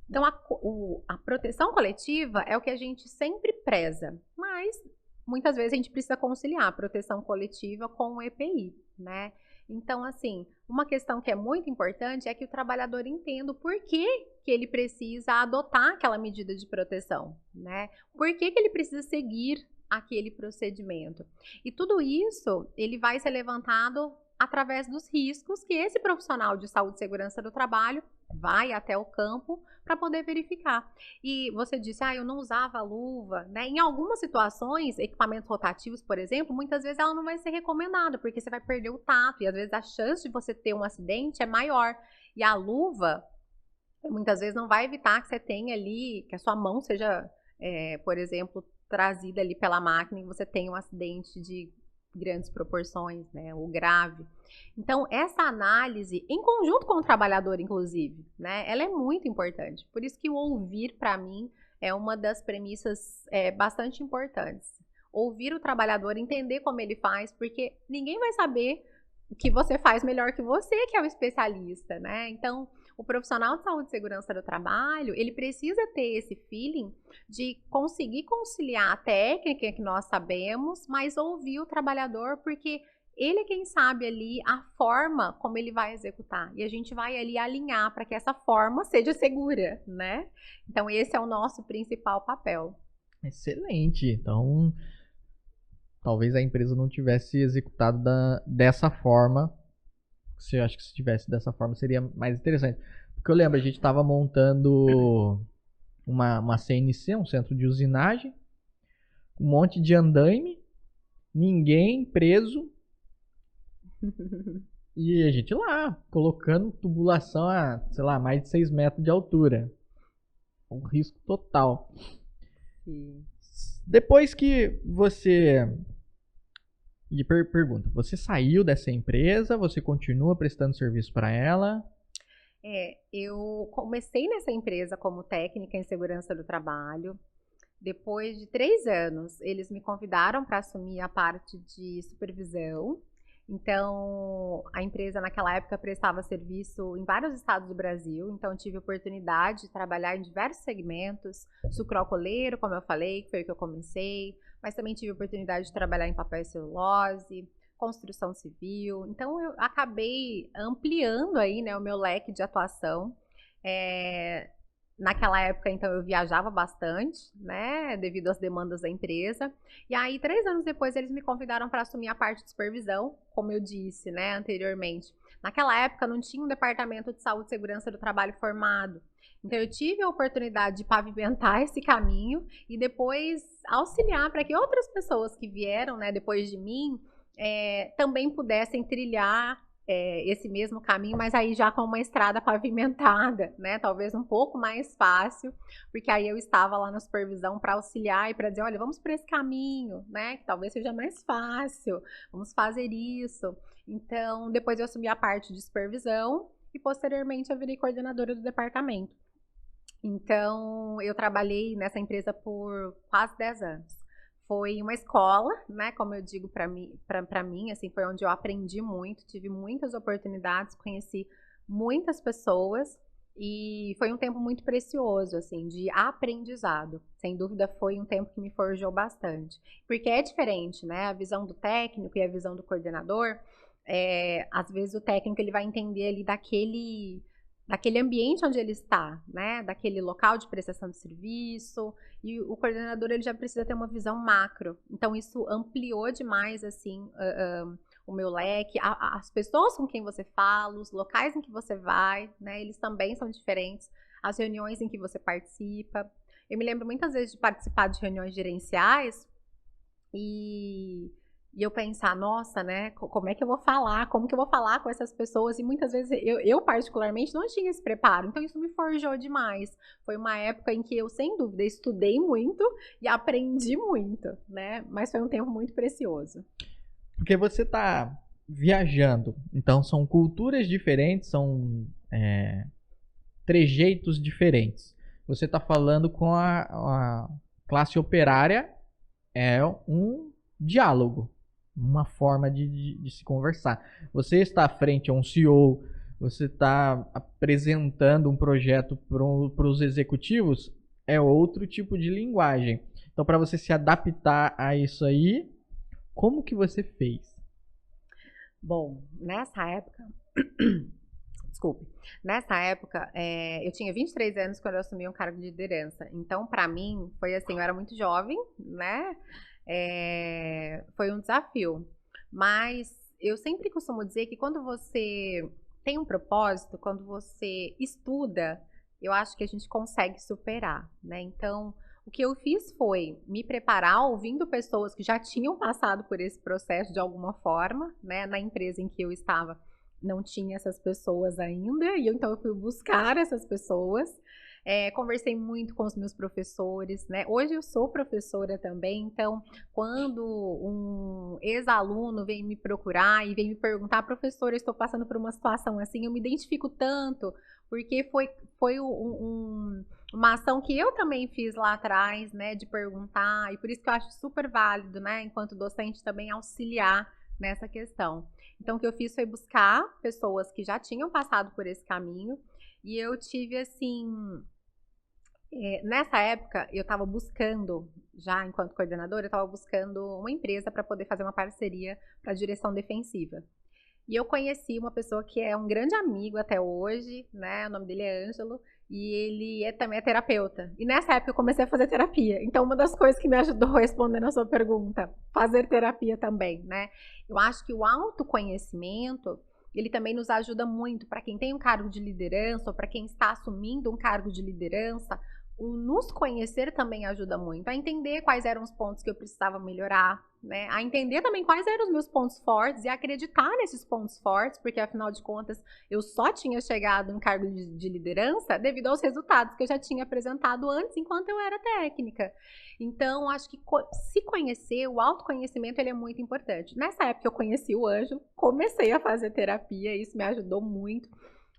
Então, a proteção coletiva é o que a gente sempre preza, mas muitas vezes a gente precisa conciliar a proteção coletiva com o EPI, né? Então, assim, uma questão que é muito importante é que o trabalhador entenda o porquê que ele precisa adotar aquela medida de proteção, né? Por que ele precisa seguir aquele procedimento. E tudo isso, ele vai ser levantado através dos riscos que esse profissional de saúde e segurança do trabalho vai até o campo para poder verificar. E você disse, eu não usava luva, né? Em algumas situações, equipamentos rotativos, por exemplo, muitas vezes ela não vai ser recomendada, porque você vai perder o tato, e às vezes a chance de você ter um acidente é maior. E a luva, muitas vezes não vai evitar que você tenha ali, que a sua mão seja, por exemplo, trazida ali pela máquina e você tenha um acidente de grandes proporções, né, ou grave. Então, essa análise, em conjunto com o trabalhador, inclusive, né, ela é muito importante. Por isso que o ouvir, para mim, é uma das premissas bastante importantes. Ouvir o trabalhador, entender como ele faz, porque ninguém vai saber o que você faz melhor que você, que é o especialista, né? Então, o profissional de saúde e segurança do trabalho, ele precisa ter esse feeling de conseguir conciliar a técnica que nós sabemos, mas ouvir o trabalhador, porque ele é quem sabe ali a forma como ele vai executar. E a gente vai ali alinhar para que essa forma seja segura, né? Então, esse é o nosso principal papel. Excelente. Então, talvez a empresa não tivesse executado dessa forma. Eu acho que se tivesse dessa forma seria mais interessante. Porque eu lembro, a gente estava montando uma CNC, um centro de usinagem, um monte de andaime, ninguém preso, e a gente lá, colocando tubulação a, sei lá, mais de 6 metros de altura. Um risco total. Sim. Depois que você... E pergunta, você saiu dessa empresa, você continua prestando serviço para ela? Eu comecei nessa empresa como técnica em segurança do trabalho. Depois de 3 anos, eles me convidaram para assumir a parte de supervisão. Então, a empresa naquela época prestava serviço em vários estados do Brasil, então tive a oportunidade de trabalhar em diversos segmentos, sucroalcooleiro, como eu falei, que foi o que eu comecei, mas também tive a oportunidade de trabalhar em papel e celulose, construção civil, então eu acabei ampliando aí, né, o meu leque de atuação. Naquela época, então, eu viajava bastante, né, devido às demandas da empresa. E aí, 3 anos depois, eles me convidaram para assumir a parte de supervisão, como eu disse, né, anteriormente. Naquela época, não tinha um departamento de saúde e segurança do trabalho formado. Então, eu tive a oportunidade de pavimentar esse caminho e depois auxiliar para que outras pessoas que vieram, né, depois de mim, também pudessem trilhar esse mesmo caminho, mas aí já com uma estrada pavimentada, né? Talvez um pouco mais fácil, porque aí eu estava lá na supervisão para auxiliar e para dizer, olha, vamos por esse caminho, né? Que talvez seja mais fácil, vamos fazer isso. Então, depois eu assumi a parte de supervisão e posteriormente eu virei coordenadora do departamento. Então, eu trabalhei nessa empresa por quase 10 anos. Foi uma escola, né, como eu digo para mim, assim, foi onde eu aprendi muito, tive muitas oportunidades, conheci muitas pessoas e foi um tempo muito precioso, assim, de aprendizado. Sem dúvida foi um tempo que me forjou bastante, porque é diferente, né, a visão do técnico e a visão do coordenador, às vezes o técnico ele vai entender ali daquele ambiente onde ele está, né, daquele local de prestação de serviço, e o coordenador ele já precisa ter uma visão macro. Então, isso ampliou demais, assim, o meu leque, as pessoas com quem você fala, os locais em que você vai, né, eles também são diferentes, as reuniões em que você participa. Eu me lembro muitas vezes de participar de reuniões gerenciais, e E eu pensar, nossa, né, como é que eu vou falar? Como que eu vou falar com essas pessoas? E muitas vezes eu particularmente não tinha esse preparo, então isso me forjou demais. Foi uma época em que eu, sem dúvida, estudei muito e aprendi muito, né? Mas foi um tempo muito precioso. Porque você tá viajando, então são culturas diferentes, são trejeitos diferentes. Você tá falando com a classe operária, é um diálogo, uma forma de se conversar. Você está à frente a um CEO, você está apresentando um projeto para os executivos, é outro tipo de linguagem. Então, para você se adaptar a isso aí, como que você fez? Bom, nessa época, desculpe, nessa época, eu tinha 23 anos quando eu assumi um cargo de liderança. Então, para mim, foi assim, eu era muito jovem, né? Foi um desafio. Mas eu sempre costumo dizer que quando você tem um propósito, quando você estuda, eu acho que a gente consegue superar, né? Então, o que eu fiz foi me preparar ouvindo pessoas que já tinham passado por esse processo de alguma forma, né? Na empresa em que eu estava, não tinha essas pessoas ainda, e então eu fui buscar essas pessoas. Conversei muito com os meus professores, né? Hoje eu sou professora também, então quando um ex-aluno vem me procurar e vem me perguntar, professora, eu estou passando por uma situação assim, eu me identifico tanto, porque foi uma ação que eu também fiz lá atrás, né? De perguntar, e por isso que eu acho super válido, né? Enquanto docente também auxiliar nessa questão. Então, o que eu fiz foi buscar pessoas que já tinham passado por esse caminho. E eu tive, assim, nessa época, eu estava buscando, já enquanto coordenadora, eu estava buscando uma empresa para poder fazer uma parceria para a direção defensiva. E eu conheci uma pessoa que é um grande amigo até hoje, né? O nome dele é Ângelo, e ele também é terapeuta. E nessa época eu comecei a fazer terapia. Então, uma das coisas que me ajudou respondendo a sua pergunta, fazer terapia também, né? Eu acho que o autoconhecimento, ele também nos ajuda muito para quem tem um cargo de liderança ou para quem está assumindo um cargo de liderança. O nos conhecer também ajuda muito a entender quais eram os pontos que eu precisava melhorar, né? A entender também quais eram os meus pontos fortes e acreditar nesses pontos fortes, porque afinal de contas eu só tinha chegado em cargo de liderança devido aos resultados que eu já tinha apresentado antes enquanto eu era técnica. Então, acho que se conhecer, o autoconhecimento, ele é muito importante. Nessa época eu conheci o Anjo, comecei a fazer terapia, isso me ajudou muito.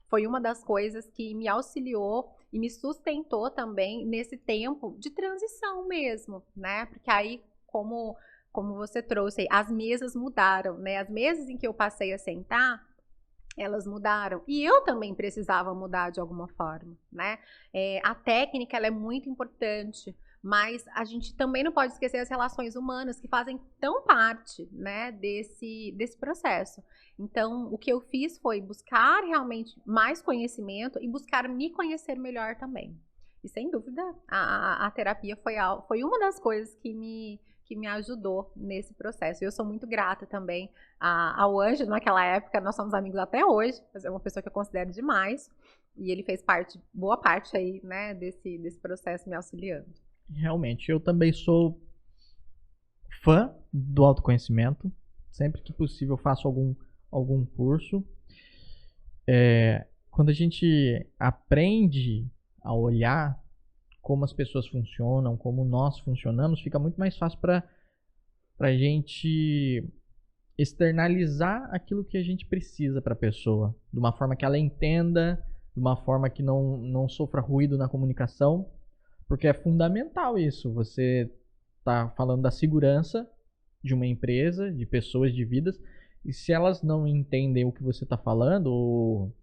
Foi uma das coisas que me auxiliou e me sustentou também nesse tempo de transição mesmo, né? Porque aí, como você trouxe, as mesas mudaram, né? As mesas em que eu passei a sentar, elas mudaram. E eu também precisava mudar de alguma forma, né? A técnica, ela é muito importante, mas a gente também não pode esquecer as relações humanas que fazem tão parte, né, desse processo. Então, o que eu fiz foi buscar realmente mais conhecimento e buscar me conhecer melhor também. E sem dúvida, a terapia foi uma das coisas que me ajudou nesse processo. Eu sou muito grata também ao Ângelo naquela época, nós somos amigos até hoje, mas é uma pessoa que eu considero demais, e ele fez boa parte aí, né, desse processo me auxiliando. Realmente, eu também sou fã do autoconhecimento. Sempre que possível eu faço algum curso. Quando a gente aprende a olhar como as pessoas funcionam, como nós funcionamos, fica muito mais fácil para a gente externalizar aquilo que a gente precisa para a pessoa, de uma forma que ela entenda, de uma forma que não sofra ruído na comunicação, porque é fundamental isso. Você está falando da segurança de uma empresa, de pessoas, de vidas, e se elas não entendem o que você está falando, ou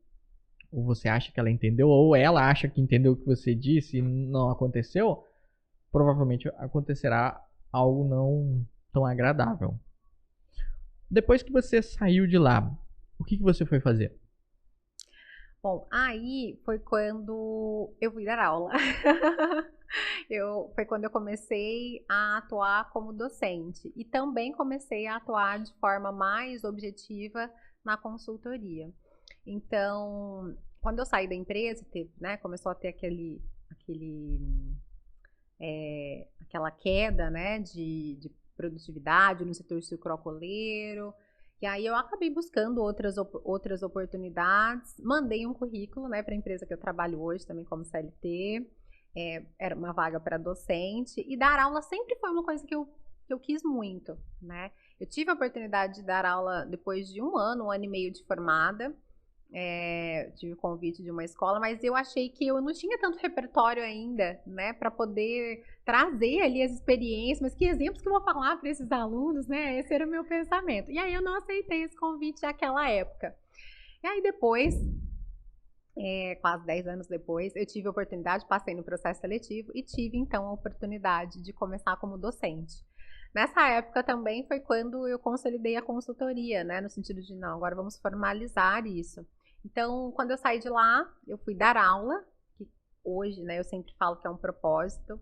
você acha que ela entendeu, ou ela acha que entendeu o que você disse e não aconteceu, provavelmente acontecerá algo não tão agradável. Depois que você saiu de lá, o que você foi fazer? Bom, aí foi quando eu fui dar aula. Foi quando eu comecei a atuar como docente e também comecei a atuar de forma mais objetiva na consultoria. Então, quando eu saí da empresa, né, começou a ter aquela queda, né, produtividade no setor sucroalcooleiro. E aí eu acabei buscando outras oportunidades, mandei um currículo, né, para a empresa que eu trabalho hoje também como CLT, era uma vaga para docente, e dar aula sempre foi uma coisa que eu quis muito, né? Eu tive a oportunidade de dar aula depois de um ano e meio de formada, tive o convite de uma escola, mas eu achei que eu não tinha tanto repertório ainda, né, para poder trazer ali as experiências, mas que exemplos que eu vou falar para esses alunos, né? Esse era o meu pensamento. E aí eu não aceitei esse convite naquela época. E aí depois, quase 10 anos depois, eu tive a oportunidade, passei no processo seletivo e tive então a oportunidade de começar como docente. Nessa época também foi quando eu consolidei a consultoria, né, no sentido de, não, agora vamos formalizar isso. Então, quando eu saí de lá, eu fui dar aula, que hoje, né, eu sempre falo que é um propósito.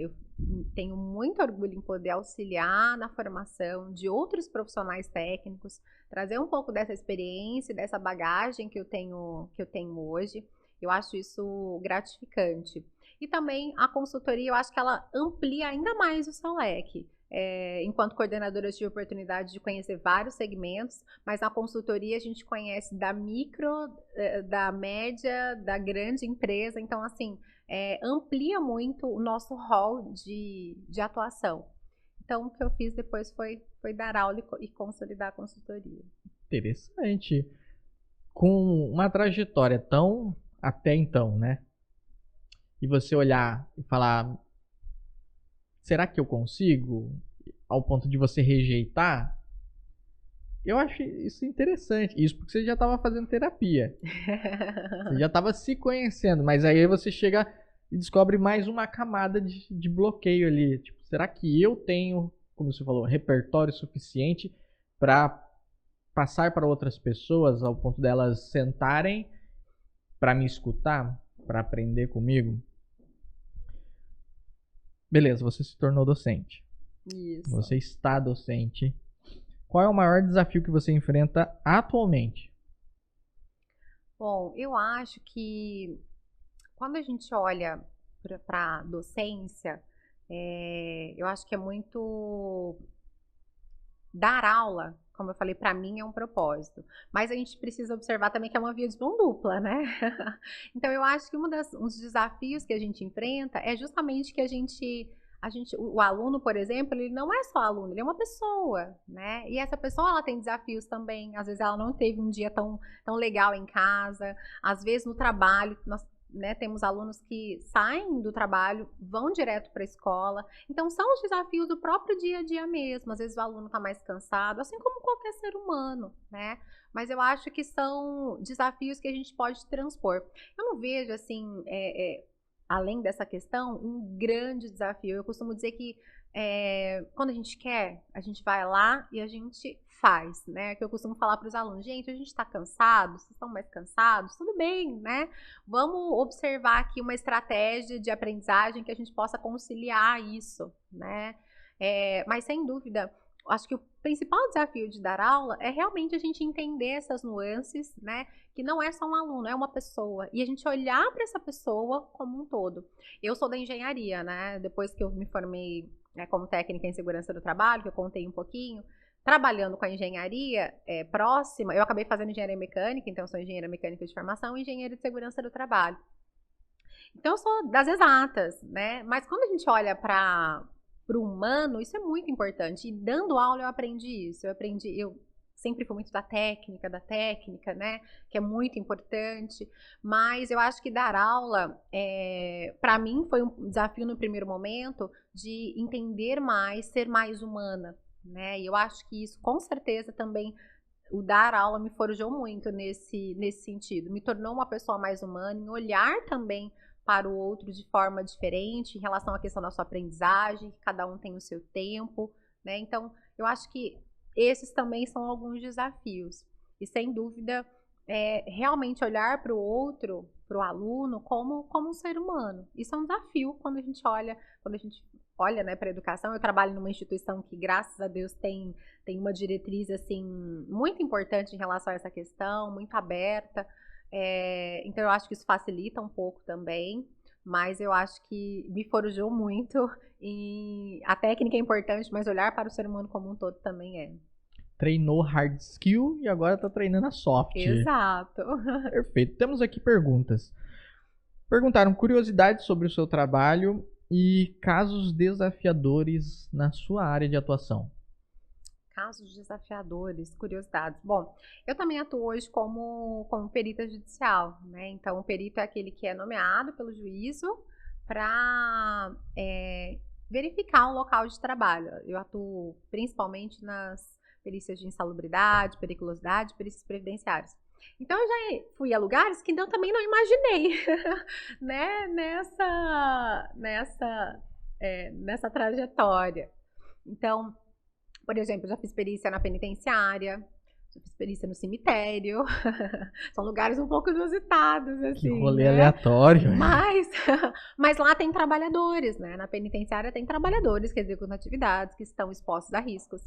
Eu tenho muito orgulho em poder auxiliar na formação de outros profissionais técnicos, trazer um pouco dessa experiência, dessa bagagem que eu tenho hoje. Eu acho isso gratificante. E também a consultoria, eu acho que ela amplia ainda mais o seu leque. Enquanto coordenadora, eu tive a oportunidade de conhecer vários segmentos, mas na consultoria a gente conhece da micro, da média, da grande empresa. Então, assim, amplia muito o nosso rol de atuação. Então, o que eu fiz depois foi dar aula e consolidar a consultoria. Interessante. Com uma trajetória tão até então, né? E você olhar e falar, será que eu consigo? Ao ponto de você rejeitar? Eu acho isso interessante. Isso porque você já estava fazendo terapia. Você já estava se conhecendo. Mas aí você chega e descobre mais uma camada de bloqueio ali. Tipo, será que eu tenho, como você falou, repertório suficiente para passar para outras pessoas ao ponto delas sentarem para me escutar, para aprender comigo? Beleza, você se tornou docente. Isso. Você está docente. Qual é o maior desafio que você enfrenta atualmente? Bom, eu acho que quando a gente olha para a docência, eu acho que é muito dar aula, como eu falei, para mim é um propósito. Mas a gente precisa observar também que é uma via de mão dupla, né? Então eu acho que um dos desafios que a gente enfrenta é justamente que o aluno, por exemplo, ele não é só aluno, ele é uma pessoa, né? E essa pessoa, ela tem desafios também. Às vezes ela não teve um dia tão legal em casa, às vezes no trabalho, nós, né, temos alunos que saem do trabalho, vão direto para a escola. Então, são os desafios do próprio dia a dia mesmo. Às vezes o aluno está mais cansado, assim como qualquer ser humano, né? Mas eu acho que são desafios que a gente pode transpor. Eu não vejo, assim, além dessa questão, um grande desafio. Eu costumo dizer que quando a gente quer, a gente vai lá e a gente faz, né? Que eu costumo falar para os alunos, gente, a gente está cansado, vocês estão mais cansados, tudo bem, né? Vamos observar aqui uma estratégia de aprendizagem que a gente possa conciliar isso, né? Mas sem dúvida, acho que o principal desafio de dar aula é realmente a gente entender essas nuances, né? Que não é só um aluno, é uma pessoa. E a gente olhar para essa pessoa como um todo. Eu sou da engenharia, né? Depois que eu me formei como técnica em segurança do trabalho, que eu contei um pouquinho, trabalhando com a engenharia próxima, eu acabei fazendo engenharia mecânica, então eu sou engenheira mecânica de formação e engenheira de segurança do trabalho. Então eu sou das exatas, né? Mas quando a gente olha para o humano, isso é muito importante. E dando aula eu aprendi isso. Eu sempre fui muito da técnica, né? Que é muito importante. Mas eu acho que dar aula, para mim, foi um desafio no primeiro momento de entender mais, ser mais humana, né? E eu acho que isso, com certeza, também, o dar aula me forjou muito nesse sentido. Me tornou uma pessoa mais humana, em olhar também para o outro de forma diferente, em relação à questão da sua aprendizagem, que cada um tem o seu tempo, né? Então, eu acho que esses também são alguns desafios. E, sem dúvida, realmente olhar para o outro, para o aluno, como um ser humano. Isso é um desafio quando a gente olha, né, para a educação. Eu trabalho numa instituição que, graças a Deus, tem uma diretriz assim, muito importante em relação a essa questão, muito aberta. Então, eu acho que isso facilita um pouco também. mas eu acho que me forjou muito e a técnica é importante, mas olhar para o ser humano como um todo também é. Treinou hard skill e agora tá treinando a soft. Exato. Perfeito. Temos aqui perguntas. Perguntaram curiosidades sobre o seu trabalho e casos desafiadores na sua área de atuação. Casos desafiadores, curiosidades. Bom, eu também atuo hoje como perita judicial, né? Então, o perito é aquele que é nomeado pelo juízo para verificar um local de trabalho. Eu atuo principalmente nas perícias de insalubridade, periculosidade, perícias previdenciárias. Então, eu já fui a lugares que eu também não imaginei, né? Nessa trajetória. Então, por exemplo, já fiz perícia na penitenciária, já fiz perícia no cemitério. São lugares um pouco inusitados, assim. Que rolê né? aleatório. Mas lá tem trabalhadores, né? Na penitenciária tem trabalhadores que executam atividades, que estão expostos a riscos.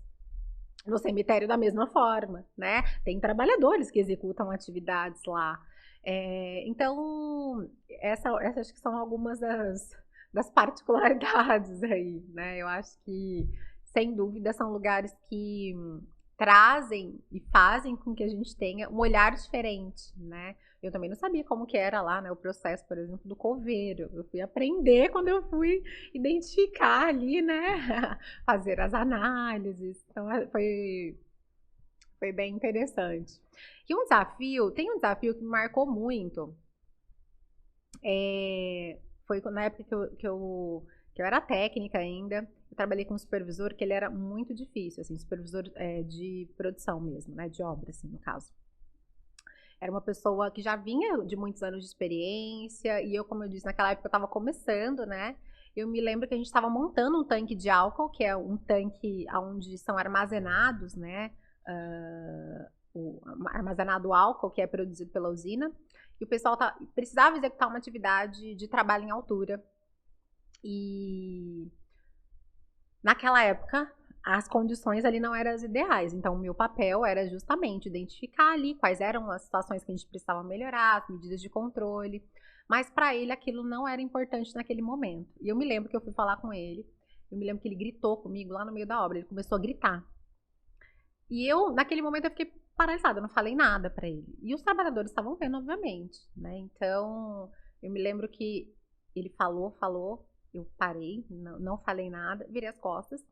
No cemitério, da mesma forma, né? Tem trabalhadores que executam atividades lá. Então, essas acho que são algumas das particularidades aí, né? Eu acho que, sem dúvida, são lugares que trazem e fazem com que a gente tenha um olhar diferente, né? Eu também não sabia como que era lá, né, o processo, por exemplo, do coveiro. Eu fui aprender quando eu fui identificar ali, né, fazer as análises. Então, foi bem interessante. E tem um desafio que me marcou muito. Foi na época que eu era técnica ainda. Eu trabalhei com um supervisor que ele era muito difícil, assim, supervisor de produção mesmo, né, de obra, assim, no caso. Era uma pessoa que já vinha de muitos anos de experiência, e eu, como eu disse, naquela época eu estava começando, né? Eu me lembro que a gente estava montando um tanque de álcool, que é um tanque onde são armazenados, né? Armazenado álcool, que é produzido pela usina, e o pessoal precisava executar uma atividade de trabalho em altura. E naquela época, as condições ali não eram as ideais. Então, o meu papel era justamente identificar ali quais eram as situações que a gente precisava melhorar, as medidas de controle. Mas, para ele, aquilo não era importante naquele momento. E eu me lembro que eu fui falar com ele. Eu me lembro que ele gritou comigo lá no meio da obra. Ele começou a gritar. E eu, naquele momento, eu fiquei paralisada. Eu não falei nada para ele. E os trabalhadores estavam vendo, obviamente, né? Então, eu me lembro que ele falou. Eu parei, não falei nada, virei as costas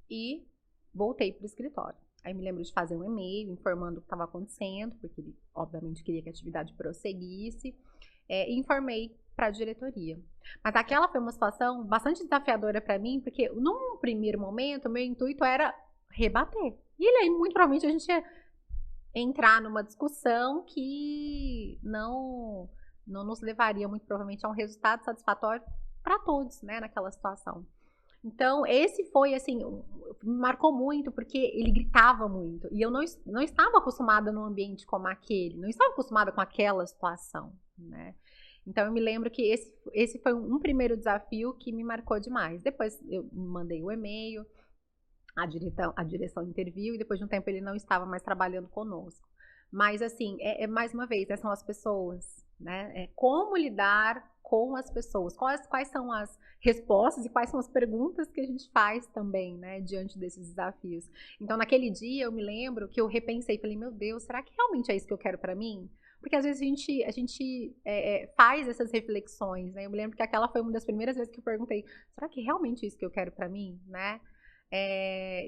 e voltei para o escritório. Aí me lembro de fazer um e-mail informando o que estava acontecendo, porque ele, obviamente, queria que a atividade prosseguisse, e informei para a diretoria. Mas aquela foi uma situação bastante desafiadora para mim, porque num primeiro momento, o meu intuito era rebater. E aí, muito provavelmente, a gente ia entrar numa discussão que não nos levaria, muito provavelmente, a um resultado satisfatório para todos, né, naquela situação. Então, esse foi, assim, me marcou muito, porque ele gritava muito. E eu não estava acostumada num ambiente como aquele, não estava acostumada com aquela situação, né? Então, eu me lembro que esse foi um primeiro desafio que me marcou demais. Depois, eu mandei o e-mail, a direção interviu, e depois de um tempo ele não estava mais trabalhando conosco. Mas, assim, mais uma vez, são as pessoas, né? Como lidar com as pessoas, quais são as respostas e quais são as perguntas que a gente faz também, né, diante desses desafios. Então, naquele dia, eu me lembro que eu repensei, falei, meu Deus, será que realmente é isso que eu quero para mim? Porque às vezes a gente faz essas reflexões, né? Eu me lembro que aquela foi uma das primeiras vezes que eu perguntei, será que realmente é isso que eu quero para mim, né?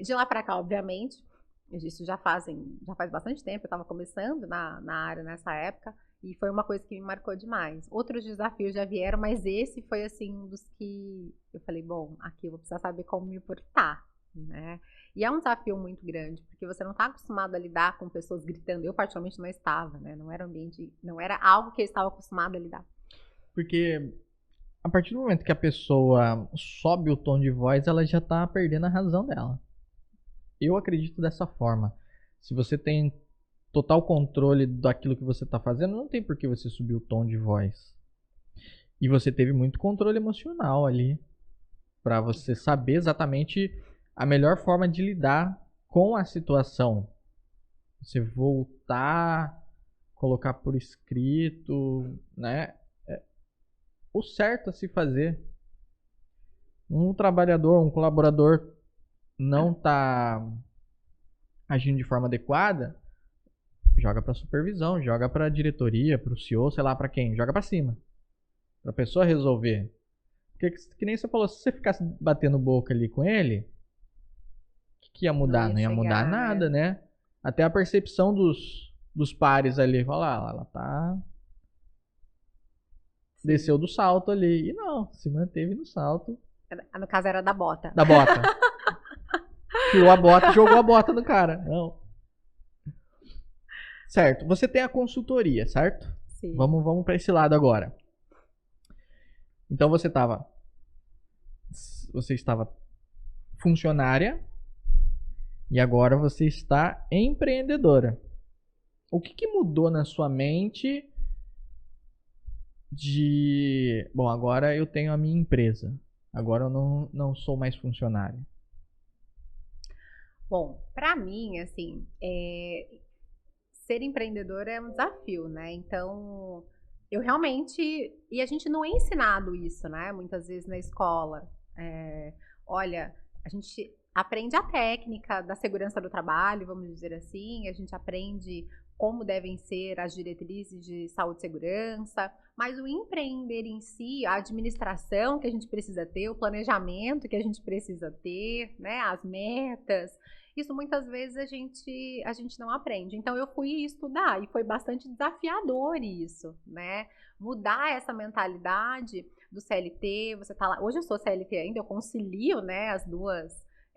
De lá para cá, obviamente, isso já faz bastante tempo, eu estava começando na área nessa época, e foi uma coisa que me marcou demais. Outros desafios já vieram, mas esse foi, assim, um dos que eu falei, bom, aqui eu vou precisar saber como me portar, né? E é um desafio muito grande, porque você não está acostumado a lidar com pessoas gritando. Eu, particularmente, não estava, né? Não era algo que eu estava acostumado a lidar. Porque a partir do momento que a pessoa sobe o tom de voz, ela já está perdendo a razão dela. Eu acredito dessa forma. Se você tem total controle daquilo que você está fazendo, não tem por que você subir o tom de voz. E você teve muito controle emocional ali, para você saber exatamente a melhor forma de lidar com a situação. Você voltar, colocar por escrito, né? o certo a se fazer. Um trabalhador, um colaborador não está agindo de forma adequada, joga para supervisão, joga para diretoria, para o CEO, sei lá para quem, joga para cima, para a pessoa resolver. Porque que nem você falou, se você ficasse batendo boca ali com ele, o que ia mudar? Não ia mudar nada, né? Até a percepção dos pares ali, falar, ela tá desceu do salto ali. E não, se manteve no salto. No caso era da bota. Da bota. Tirou a bota, jogou a bota no cara. Não. Certo. Você tem a consultoria, certo? Sim. Vamos para esse lado agora. Então você estava funcionária e agora você está empreendedora. O que mudou na sua mente de... Bom, agora eu tenho a minha empresa. Agora eu não sou mais funcionária. Bom, para mim, assim, ser empreendedora é um desafio, né? Então, eu realmente... E a gente não é ensinado isso, né? Muitas vezes na escola. Olha, a gente aprende a técnica da segurança do trabalho, vamos dizer assim. A gente aprende como devem ser as diretrizes de saúde e segurança, mas o empreender em si, a administração que a gente precisa ter, o planejamento que a gente precisa ter, né, as metas, isso muitas vezes a gente não aprende. Então eu fui estudar e foi bastante desafiador isso, né? Mudar essa mentalidade do CLT, você tá lá, hoje eu sou CLT ainda, eu concilio, né,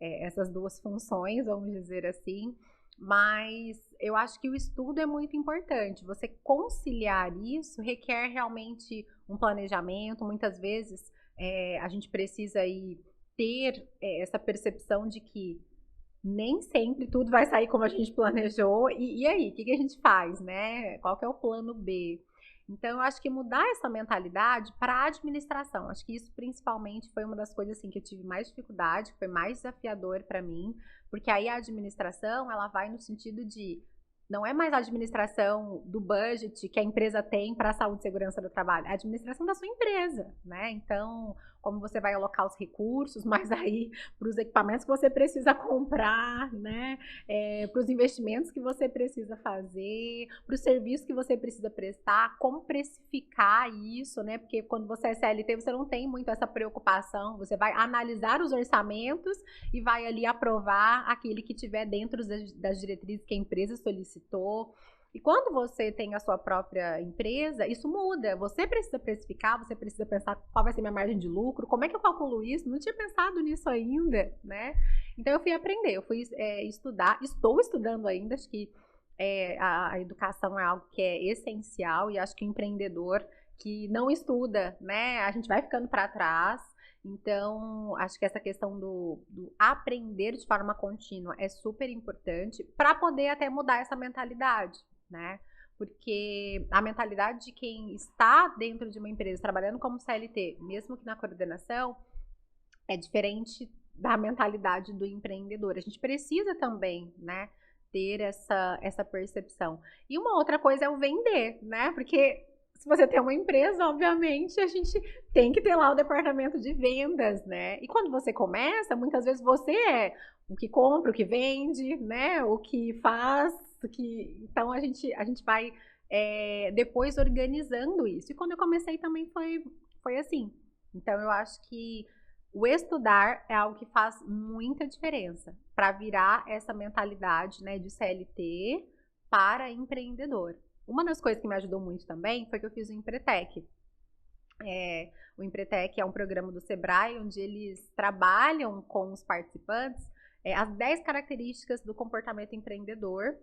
essas duas funções, vamos dizer assim. Mas eu acho que o estudo é muito importante. Você conciliar isso requer realmente um planejamento. Muitas vezes a gente precisa aí ter essa percepção de que nem sempre tudo vai sair como a gente planejou. E aí, o que a gente faz, né? Qual que é o plano B? Então, eu acho que mudar essa mentalidade para a administração. Acho que isso, principalmente, foi uma das coisas assim, que eu tive mais dificuldade, que foi mais desafiador para mim, porque aí a administração, ela vai no sentido de... Não é mais a administração do budget que a empresa tem para a saúde e segurança do trabalho, é a administração da sua empresa, né? Então, como você vai alocar os recursos, mas aí para os equipamentos que você precisa comprar, né? Para os investimentos que você precisa fazer, para o serviço que você precisa prestar, como precificar isso, né? Porque quando você é CLT, você não tem muito essa preocupação, você vai analisar os orçamentos e vai ali aprovar aquele que tiver dentro das diretrizes que a empresa solicitou. E quando você tem a sua própria empresa, isso muda. Você precisa precificar, você precisa pensar qual vai ser minha margem de lucro, como é que eu calculo isso? Não tinha pensado nisso ainda, né? Então eu fui aprender, eu fui estudar, estou estudando ainda, acho que a educação é algo que é essencial e acho que o empreendedor que não estuda, né, a gente vai ficando para trás. Então, acho que essa questão do aprender de forma contínua é super importante para poder até mudar essa mentalidade, né? Porque a mentalidade de quem está dentro de uma empresa trabalhando como CLT, mesmo que na coordenação, é diferente da mentalidade do empreendedor. A gente precisa também, né, ter essa percepção. E uma outra coisa é o vender, né? Porque se você tem uma empresa, obviamente, a gente tem que ter lá o departamento de vendas, né? E quando você começa, muitas vezes você é o que compra, o que vende, né? O que faz, então a gente vai depois organizando isso. E quando eu comecei também foi assim. Então eu acho que o estudar é algo que faz muita diferença para virar essa mentalidade, né, de CLT para empreendedor. Uma das coisas que me ajudou muito também foi que eu fiz o Empretec. O Empretec é um programa do Sebrae, onde eles trabalham com os participantes as 10 características do comportamento empreendedor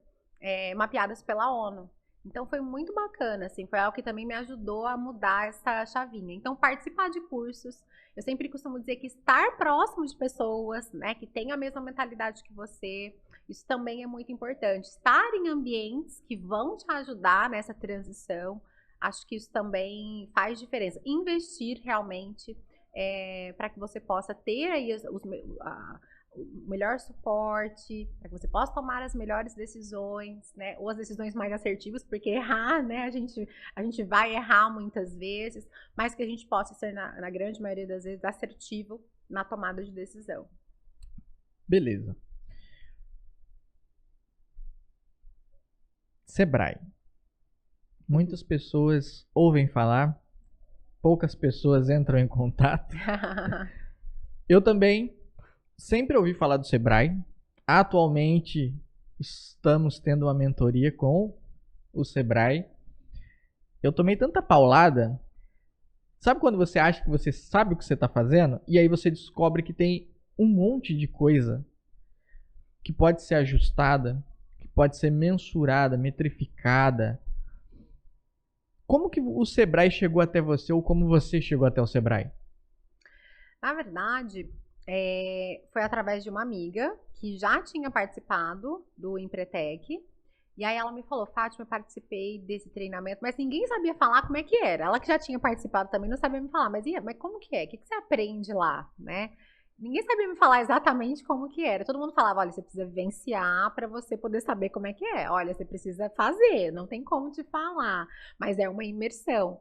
mapeadas pela ONU. Então foi muito bacana, assim, foi algo que também me ajudou a mudar essa chavinha. Então participar de cursos, eu sempre costumo dizer que estar próximo de pessoas, né, que têm a mesma mentalidade que você, isso também é muito importante. Estar em ambientes que vão te ajudar nessa transição, acho que isso também faz diferença. Investir realmente para que você possa ter aí o melhor suporte, para que você possa tomar as melhores decisões, né? Ou as decisões mais assertivas, porque errar, né? A gente vai errar muitas vezes, mas que a gente possa ser, na grande maioria das vezes, assertivo na tomada de decisão. Beleza. Sebrae. Muitas pessoas ouvem falar, poucas pessoas entram em contato. Eu também sempre ouvi falar do Sebrae. Atualmente estamos tendo uma mentoria com o Sebrae. Eu tomei tanta paulada. Sabe quando você acha que você sabe o que você está fazendo? E aí você descobre que tem um monte de coisa que pode ser ajustada, que pode ser mensurada, metrificada. Como que o Sebrae chegou até você ou como você chegou até o Sebrae? Na verdade, foi através de uma amiga que já tinha participado do Empretec. E aí ela me falou, Fátima, eu participei desse treinamento, mas ninguém sabia falar como é que era. Ela que já tinha participado também não sabia me falar, mas como que é? O que você aprende lá, né? Ninguém sabia me falar exatamente como que era. Todo mundo falava, olha, você precisa vivenciar para você poder saber como é que é. Olha, você precisa fazer, não tem como te falar, mas é uma imersão.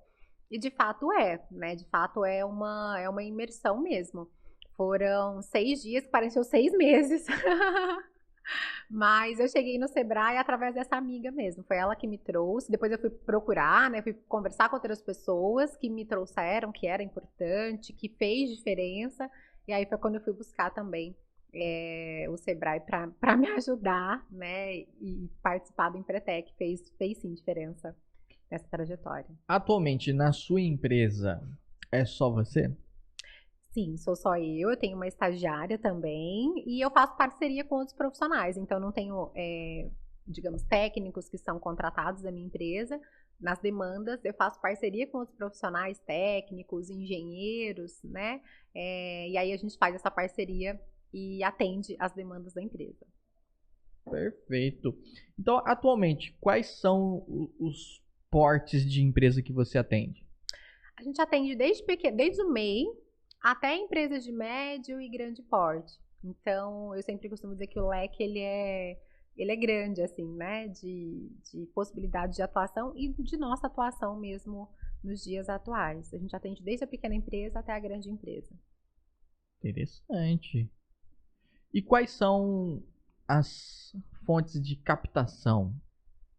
E de fato né? De fato é uma imersão mesmo. Foram 6 dias, que pareceu 6 meses. Mas eu cheguei no Sebrae através dessa amiga mesmo. Foi ela que me trouxe. Depois eu fui procurar, né? Fui conversar com outras pessoas que me trouxeram, que era importante, que fez diferença. E aí foi quando eu fui buscar também o Sebrae para me ajudar, né? E participar do Empretec fez sim diferença nessa trajetória. Atualmente, na sua empresa, é só você? Sim, sou só eu tenho uma estagiária também e eu faço parceria com outros profissionais, então não tenho, digamos, técnicos que são contratados da minha empresa. Nas demandas, eu faço parceria com outros profissionais técnicos, engenheiros, né? E aí a gente faz essa parceria e atende as demandas da empresa. Perfeito. Então, atualmente, quais são os portes de empresa que você atende? A gente atende desde o MEI até empresas de médio e grande porte. Então, eu sempre costumo dizer que o leque ele é grande, assim, né? De possibilidades de atuação e de nossa atuação mesmo nos dias atuais. A gente atende desde a pequena empresa até a grande empresa. Interessante. E quais são as fontes de captação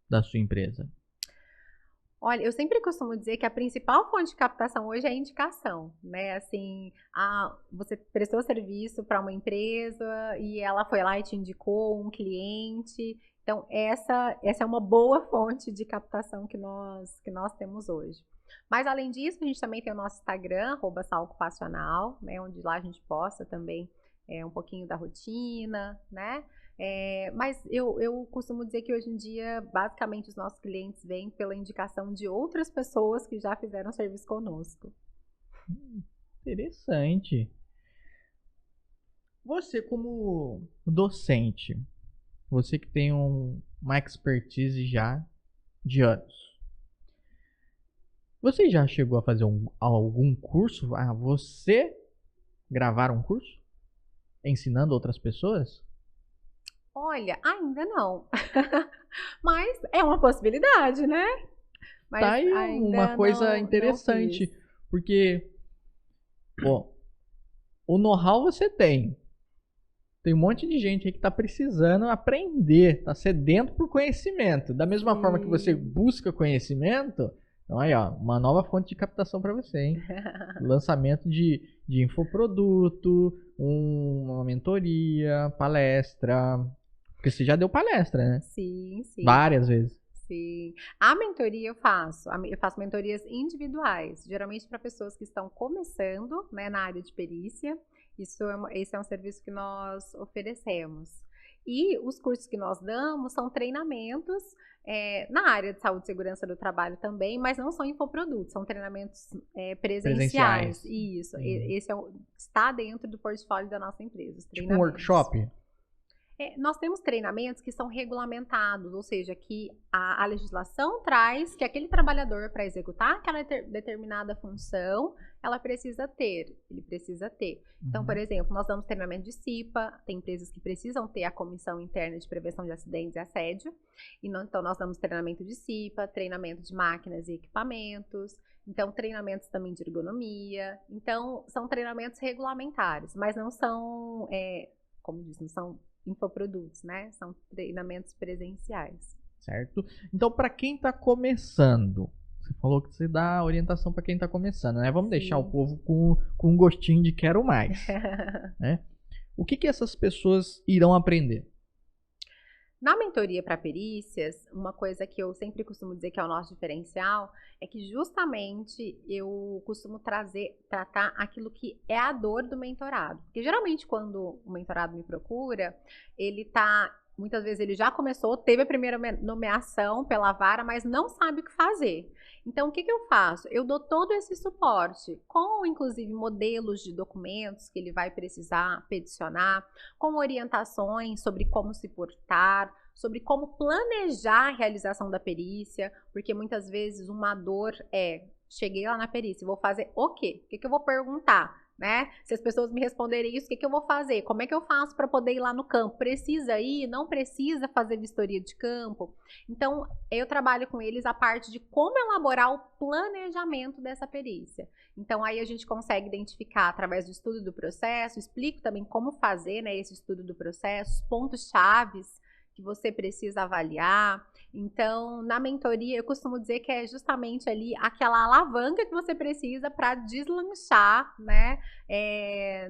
da sua empresa? Olha, eu sempre costumo dizer que a principal fonte de captação hoje é a indicação, né? Assim, você prestou serviço para uma empresa e ela foi lá e te indicou um cliente. Então, essa é uma boa fonte de captação que nós temos hoje. Mas, além disso, a gente também tem o nosso Instagram, @saocupacional, né? Onde lá a gente posta também um pouquinho da rotina, né? Mas eu costumo dizer que hoje em dia, basicamente, os nossos clientes vêm pela indicação de outras pessoas que já fizeram serviço conosco. Interessante. Você, como docente, você que tem uma expertise já de anos, você já chegou a fazer algum curso? Você gravar um curso? Ensinando outras pessoas? Olha, ainda não. Mas é uma possibilidade, né? Mas tá aí uma coisa interessante. Porque, o know-how você tem. Tem um monte de gente aí que tá precisando aprender, tá sedento por conhecimento. Da mesma forma que você busca conhecimento, então aí, uma nova fonte de captação para você, hein? Lançamento de infoproduto, uma mentoria, palestra. Porque você já deu palestra, né? Sim. Várias vezes. Sim. A mentoria eu faço mentorias individuais, geralmente para pessoas que estão começando, né, na área de perícia. Esse é um serviço que nós oferecemos. E os cursos que nós damos são treinamentos na área de saúde e segurança do trabalho também, mas não são infoprodutos, são treinamentos presenciais. Isso. Esse está dentro do portfólio da nossa empresa. Tipo um workshop? Nós temos treinamentos que são regulamentados, ou seja, que a legislação traz que aquele trabalhador, para executar aquela determinada função, ele precisa ter. Então, por exemplo, nós damos treinamento de CIPA, tem empresas que precisam ter a Comissão Interna de Prevenção de Acidentes e Assédio, então nós damos treinamento de CIPA, treinamento de máquinas e equipamentos, então treinamentos também de ergonomia, então são treinamentos regulamentares, mas não são, como diz, não são infoprodutos, né? São treinamentos presenciais. Certo? Então, para quem está começando, você falou que você dá orientação para quem está começando, né? Vamos deixar o povo com um gostinho de quero mais, né? O que essas pessoas irão aprender? Na mentoria para perícias, uma coisa que eu sempre costumo dizer que é o nosso diferencial é que justamente eu costumo tratar aquilo que é a dor do mentorado. Porque geralmente quando o mentorado me procura, muitas vezes ele já começou, teve a primeira nomeação pela vara, mas não sabe o que fazer. Então, o que eu faço? Eu dou todo esse suporte, com inclusive modelos de documentos que ele vai precisar peticionar, com orientações sobre como se portar, sobre como planejar a realização da perícia, porque muitas vezes uma dor cheguei lá na perícia, vou fazer o quê? O que eu vou perguntar? Né? Se as pessoas me responderem isso, o que eu vou fazer? Como é que eu faço para poder ir lá no campo? Precisa ir? Não precisa fazer vistoria de campo? Então, eu trabalho com eles a parte de como elaborar o planejamento dessa perícia. Então, aí a gente consegue identificar através do estudo do processo, explico também como fazer, né, esse estudo do processo, os pontos chaves que você precisa avaliar. Então, na mentoria, eu costumo dizer que é justamente ali aquela alavanca que você precisa para deslanchar, né,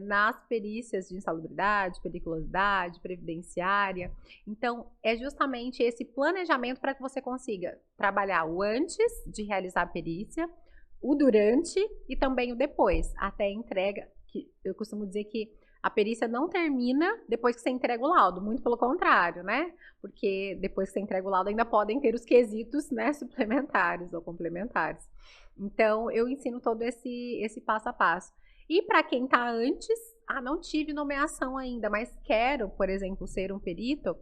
nas perícias de insalubridade, periculosidade, previdenciária. Então, é justamente esse planejamento para que você consiga trabalhar o antes de realizar a perícia, o durante e também o depois, até a entrega, que eu costumo dizer que a perícia não termina depois que você entrega o laudo, muito pelo contrário, né? Porque depois que você entrega o laudo ainda podem ter os quesitos, né, suplementares ou complementares. Então, eu ensino todo esse passo a passo. E para quem está antes, não tive nomeação ainda, mas quero, por exemplo, ser um perito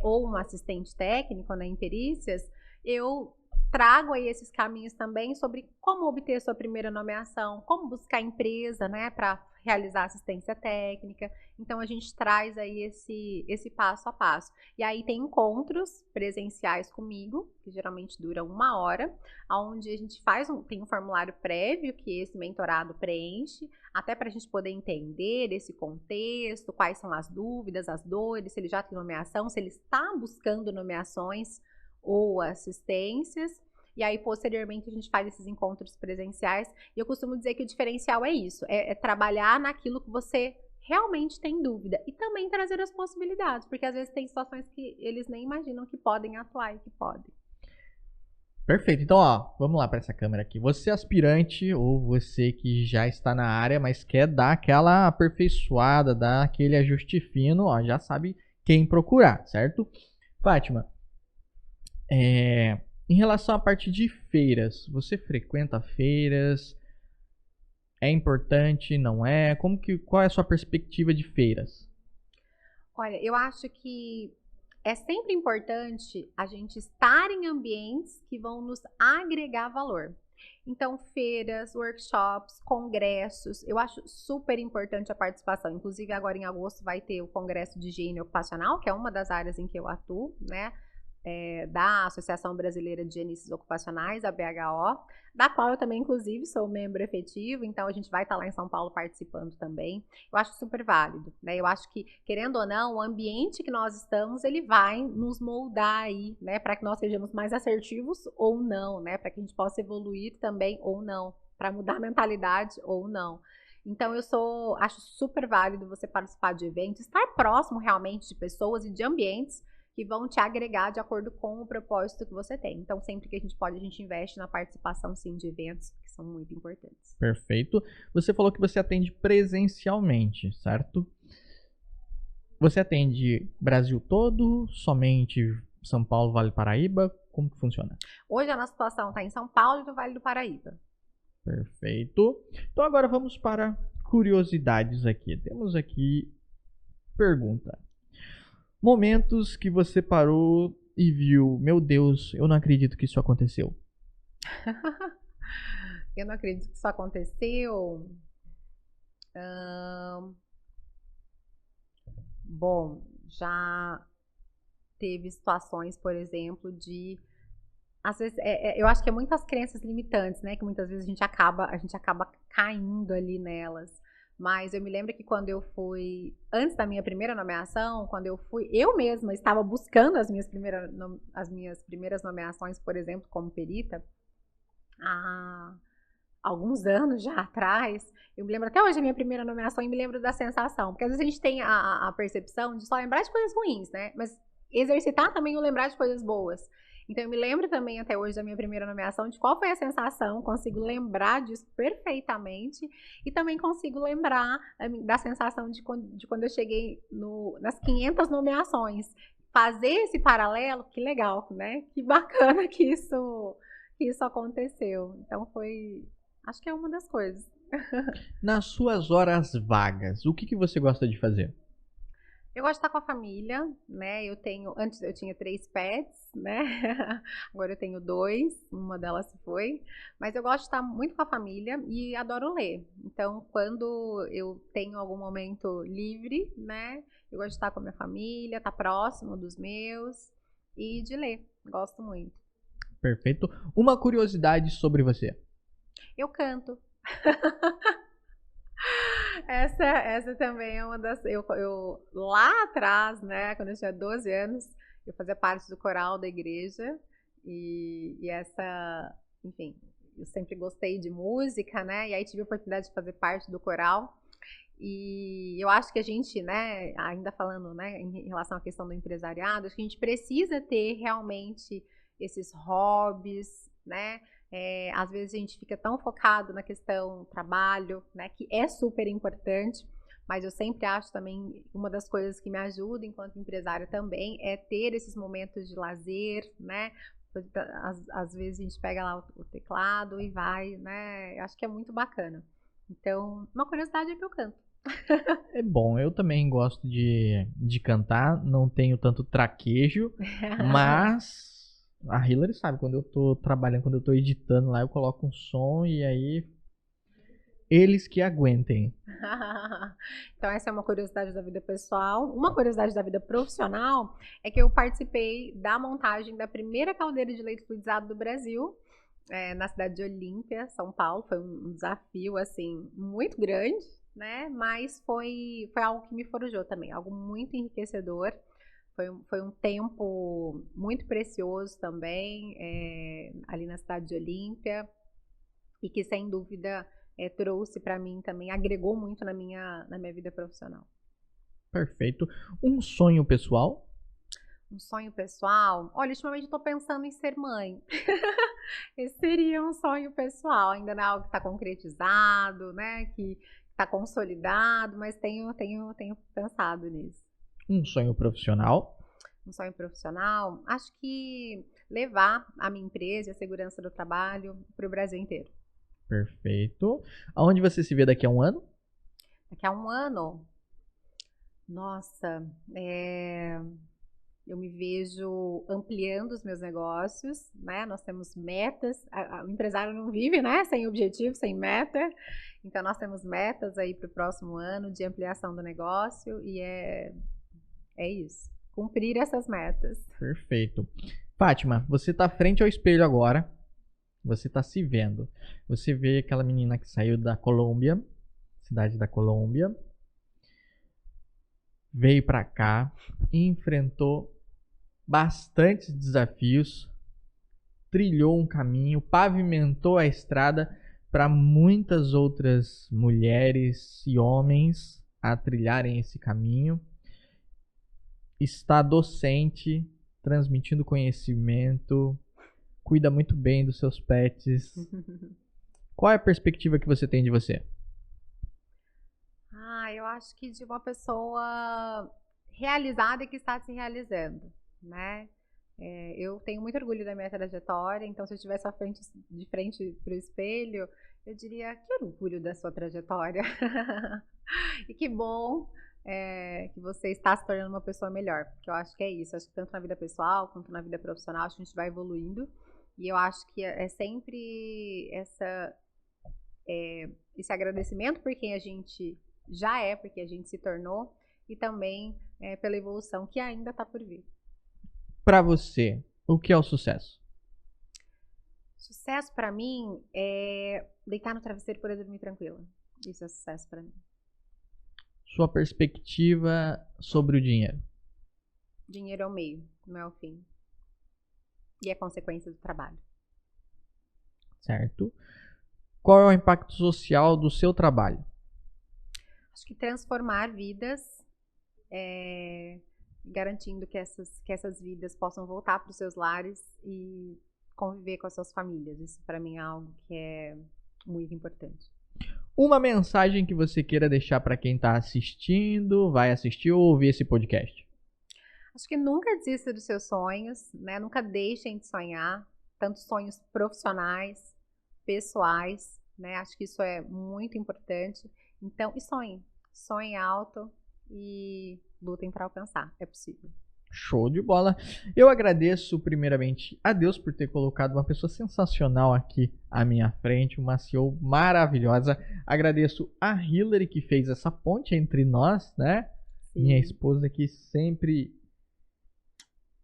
ou um assistente técnico, né, em perícias, eu trago aí esses caminhos também sobre como obter sua primeira nomeação, como buscar empresa, né, para realizar assistência técnica. Então, a gente traz aí esse passo a passo. E aí tem encontros presenciais comigo, que geralmente duram 1 hora, onde a gente tem um formulário prévio que esse mentorado preenche, até para a gente poder entender esse contexto, quais são as dúvidas, as dores, se ele já tem nomeação, se ele está buscando nomeações ou assistências. E aí, posteriormente, a gente faz esses encontros presenciais. E eu costumo dizer que o diferencial é isso, é trabalhar naquilo que você realmente tem dúvida. E também trazer as possibilidades, porque às vezes tem situações que eles nem imaginam que podem atuar e que podem. Perfeito. Então, vamos lá para essa câmera aqui. Você aspirante ou você que já está na área, mas quer dar aquela aperfeiçoada, dar aquele ajuste fino, já sabe quem procurar, certo? Fátima, em relação à parte de feiras, você frequenta feiras? É importante, não é? Qual é a sua perspectiva de feiras? Olha, eu acho que é sempre importante a gente estar em ambientes que vão nos agregar valor. Então, feiras, workshops, congressos, eu acho super importante a participação. Inclusive, agora em agosto vai ter o Congresso de Higiene Ocupacional, que é uma das áreas em que eu atuo, né? Da Associação Brasileira de Higienistas Ocupacionais, a BHO, da qual eu também, inclusive, sou membro efetivo, então a gente vai estar lá em São Paulo participando também. Eu acho super válido, né? Eu acho que, querendo ou não, o ambiente que nós estamos, ele vai nos moldar aí, né? Para que nós sejamos mais assertivos ou não, né? Para que a gente possa evoluir também ou não, para mudar a mentalidade ou não. Então, acho super válido você participar de eventos, estar próximo realmente de pessoas e de ambientes que vão te agregar de acordo com o propósito que você tem. Então, sempre que a gente pode, a gente investe na participação, sim, de eventos que são muito importantes. Perfeito. Você falou que você atende presencialmente, certo? Você atende Brasil todo, somente São Paulo, Vale do Paraíba? Como que funciona? Hoje a nossa situação está em São Paulo e no Vale do Paraíba. Perfeito. Então, agora vamos para curiosidades aqui. Temos aqui pergunta. Momentos que você parou e viu, meu Deus, eu não acredito que isso aconteceu. Eu não acredito que isso aconteceu. Ahn, Bom, já teve situações, por exemplo, de às vezes, eu acho que é muitas crenças limitantes, né? Que muitas vezes a gente acaba caindo ali nelas. Mas eu me lembro que quando eu fui, antes da minha primeira nomeação, quando eu fui, eu mesma estava buscando as minhas primeiras nomeações, por exemplo, como perita, há alguns anos já atrás. Eu me lembro até hoje da minha primeira nomeação e me lembro da sensação. Porque às vezes a gente tem a percepção de só lembrar de coisas ruins, né? Mas exercitar também o lembrar de coisas boas. Então eu me lembro também até hoje da minha primeira nomeação, de qual foi a sensação, consigo lembrar disso perfeitamente e também consigo lembrar da sensação de quando eu cheguei nas 500 nomeações. Fazer esse paralelo, que legal, né? Que bacana que isso aconteceu. Então acho que é uma das coisas. Nas suas horas vagas, o que você gosta de fazer? Eu gosto de estar com a família, né? Antes eu tinha 3 pets, né? Agora eu tenho 2, uma delas se foi. Mas eu gosto de estar muito com a família e adoro ler. Então, quando eu tenho algum momento livre, né? Eu gosto de estar com a minha família, estar próximo dos meus e de ler. Gosto muito. Perfeito. Uma curiosidade sobre você. Eu canto. Essa também é uma das. Eu lá atrás, né, quando eu tinha 12 anos, eu fazia parte do coral da igreja. E essa, enfim, eu sempre gostei de música, né? E aí tive a oportunidade de fazer parte do coral. E eu acho que a gente, né, ainda falando, né, em relação à questão do empresariado, acho que a gente precisa ter realmente esses hobbies, né? Às vezes a gente fica tão focado na questão trabalho, né, que é super importante, mas eu sempre acho também uma das coisas que me ajuda enquanto empresária também é ter esses momentos de lazer, né? Às vezes a gente pega lá o teclado e vai, né? Acho que é muito bacana. Então, uma curiosidade é que eu canto. É bom, eu também gosto de cantar, não tenho tanto traquejo, mas a Hillary sabe, quando eu tô trabalhando, quando eu tô editando lá, eu coloco um som e aí eles que aguentem. Então essa é uma curiosidade da vida pessoal. Uma curiosidade da vida profissional é que eu participei da montagem da primeira caldeira de leite fluidizado do Brasil, na cidade de Olímpia, São Paulo. Foi um desafio, assim, muito grande, né? Mas foi algo que me forjou também, algo muito enriquecedor. Foi um tempo muito precioso também, ali na cidade de Olímpia, e que sem dúvida trouxe para mim também, agregou muito na minha vida profissional. Perfeito. Um sonho pessoal? Um sonho pessoal? Olha, ultimamente eu tô pensando em ser mãe. Esse seria um sonho pessoal, ainda não é algo que está concretizado, né? Que está consolidado, mas tenho pensado nisso. Um sonho profissional? Um sonho profissional? Acho que levar a minha empresa e a segurança do trabalho para o Brasil inteiro. Perfeito. Aonde você se vê daqui a um ano? Daqui a um ano? Nossa, eu me vejo ampliando os meus negócios, né? Nós temos metas, o empresário não vive, né? Sem objetivo, sem meta. Então, nós temos metas aí para o próximo ano de ampliação do negócio e é isso. Cumprir essas metas. Perfeito. Fátima, você tá frente ao espelho agora. Você tá se vendo. Você vê aquela menina que saiu da Colômbia, cidade da Colômbia, veio pra cá, enfrentou bastantes desafios, trilhou um caminho, pavimentou a estrada para muitas outras mulheres e homens a trilharem esse caminho. Está docente, transmitindo conhecimento, cuida muito bem dos seus pets. Qual é a perspectiva que você tem de você? Eu acho que de uma pessoa realizada e que está se realizando, né? Eu tenho muito orgulho da minha trajetória, então se eu estivesse de frente para o espelho, eu diria que orgulho da sua trajetória. E que bom que você está se tornando uma pessoa melhor. Porque eu acho que é isso. Acho que tanto na vida pessoal quanto na vida profissional a gente vai evoluindo. E eu acho que é sempre esse agradecimento por quem a gente já é, porque a gente se tornou, e também pela evolução que ainda está por vir. Para você, o que é o sucesso? Sucesso para mim é deitar no travesseiro e poder dormir tranquila. Isso é sucesso para mim. Sua perspectiva sobre o dinheiro? Dinheiro é o meio, não é o fim. E é consequência do trabalho. Certo. Qual é o impacto social do seu trabalho? Acho que transformar vidas, garantindo que essas vidas possam voltar para os seus lares e conviver com as suas famílias. Isso para mim é algo que é muito importante. Uma mensagem que você queira deixar para quem está assistindo, vai assistir ou ouvir esse podcast? Acho que nunca desista dos seus sonhos, né? Nunca deixem de sonhar, tanto sonhos profissionais, pessoais, né? Acho que isso é muito importante. Então, sonhem alto e lutem para alcançar. É possível. Show de bola. Eu agradeço primeiramente a Deus por ter colocado uma pessoa sensacional aqui à minha frente, uma CEO maravilhosa. Agradeço a Hillary que fez essa ponte entre nós, né? Sim. Minha esposa aqui sempre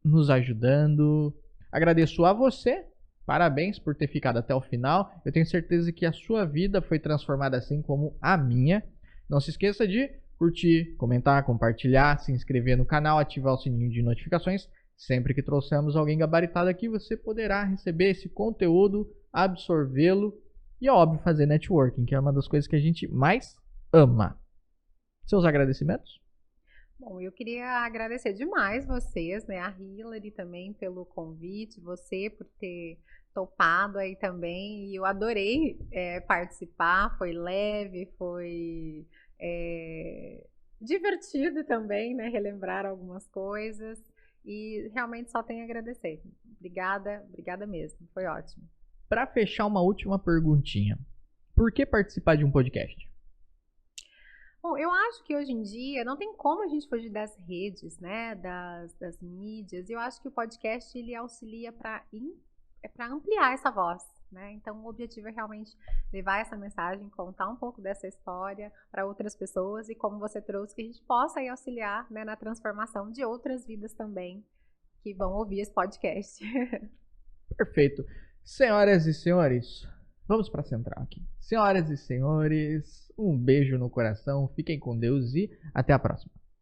nos ajudando. Agradeço a você. Parabéns por ter ficado até o final. Eu tenho certeza que a sua vida foi transformada assim como a minha. Não se esqueça de curtir, comentar, compartilhar, se inscrever no canal, ativar o sininho de notificações. Sempre que trouxermos alguém gabaritado aqui, você poderá receber esse conteúdo, absorvê-lo e, óbvio, fazer networking, que é uma das coisas que a gente mais ama. Seus agradecimentos? Bom, eu queria agradecer demais vocês, né, a Hillary também pelo convite, você por ter topado aí também, e eu adorei participar, foi leve, foi divertido também, né, relembrar algumas coisas, e realmente só tenho a agradecer. Obrigada mesmo, foi ótimo. Para fechar, uma última perguntinha. Por que participar de um podcast? Bom, eu acho que hoje em dia não tem como a gente fugir das redes, né, das mídias. Eu acho que o podcast ele auxilia para ampliar essa voz, né? Então o objetivo é realmente levar essa mensagem, contar um pouco dessa história para outras pessoas e como você trouxe, que a gente possa aí auxiliar, né, na transformação de outras vidas também que vão ouvir esse podcast. Perfeito. Senhoras e senhores, vamos para a central aqui. Senhoras e senhores, um beijo no coração, fiquem com Deus e até a próxima.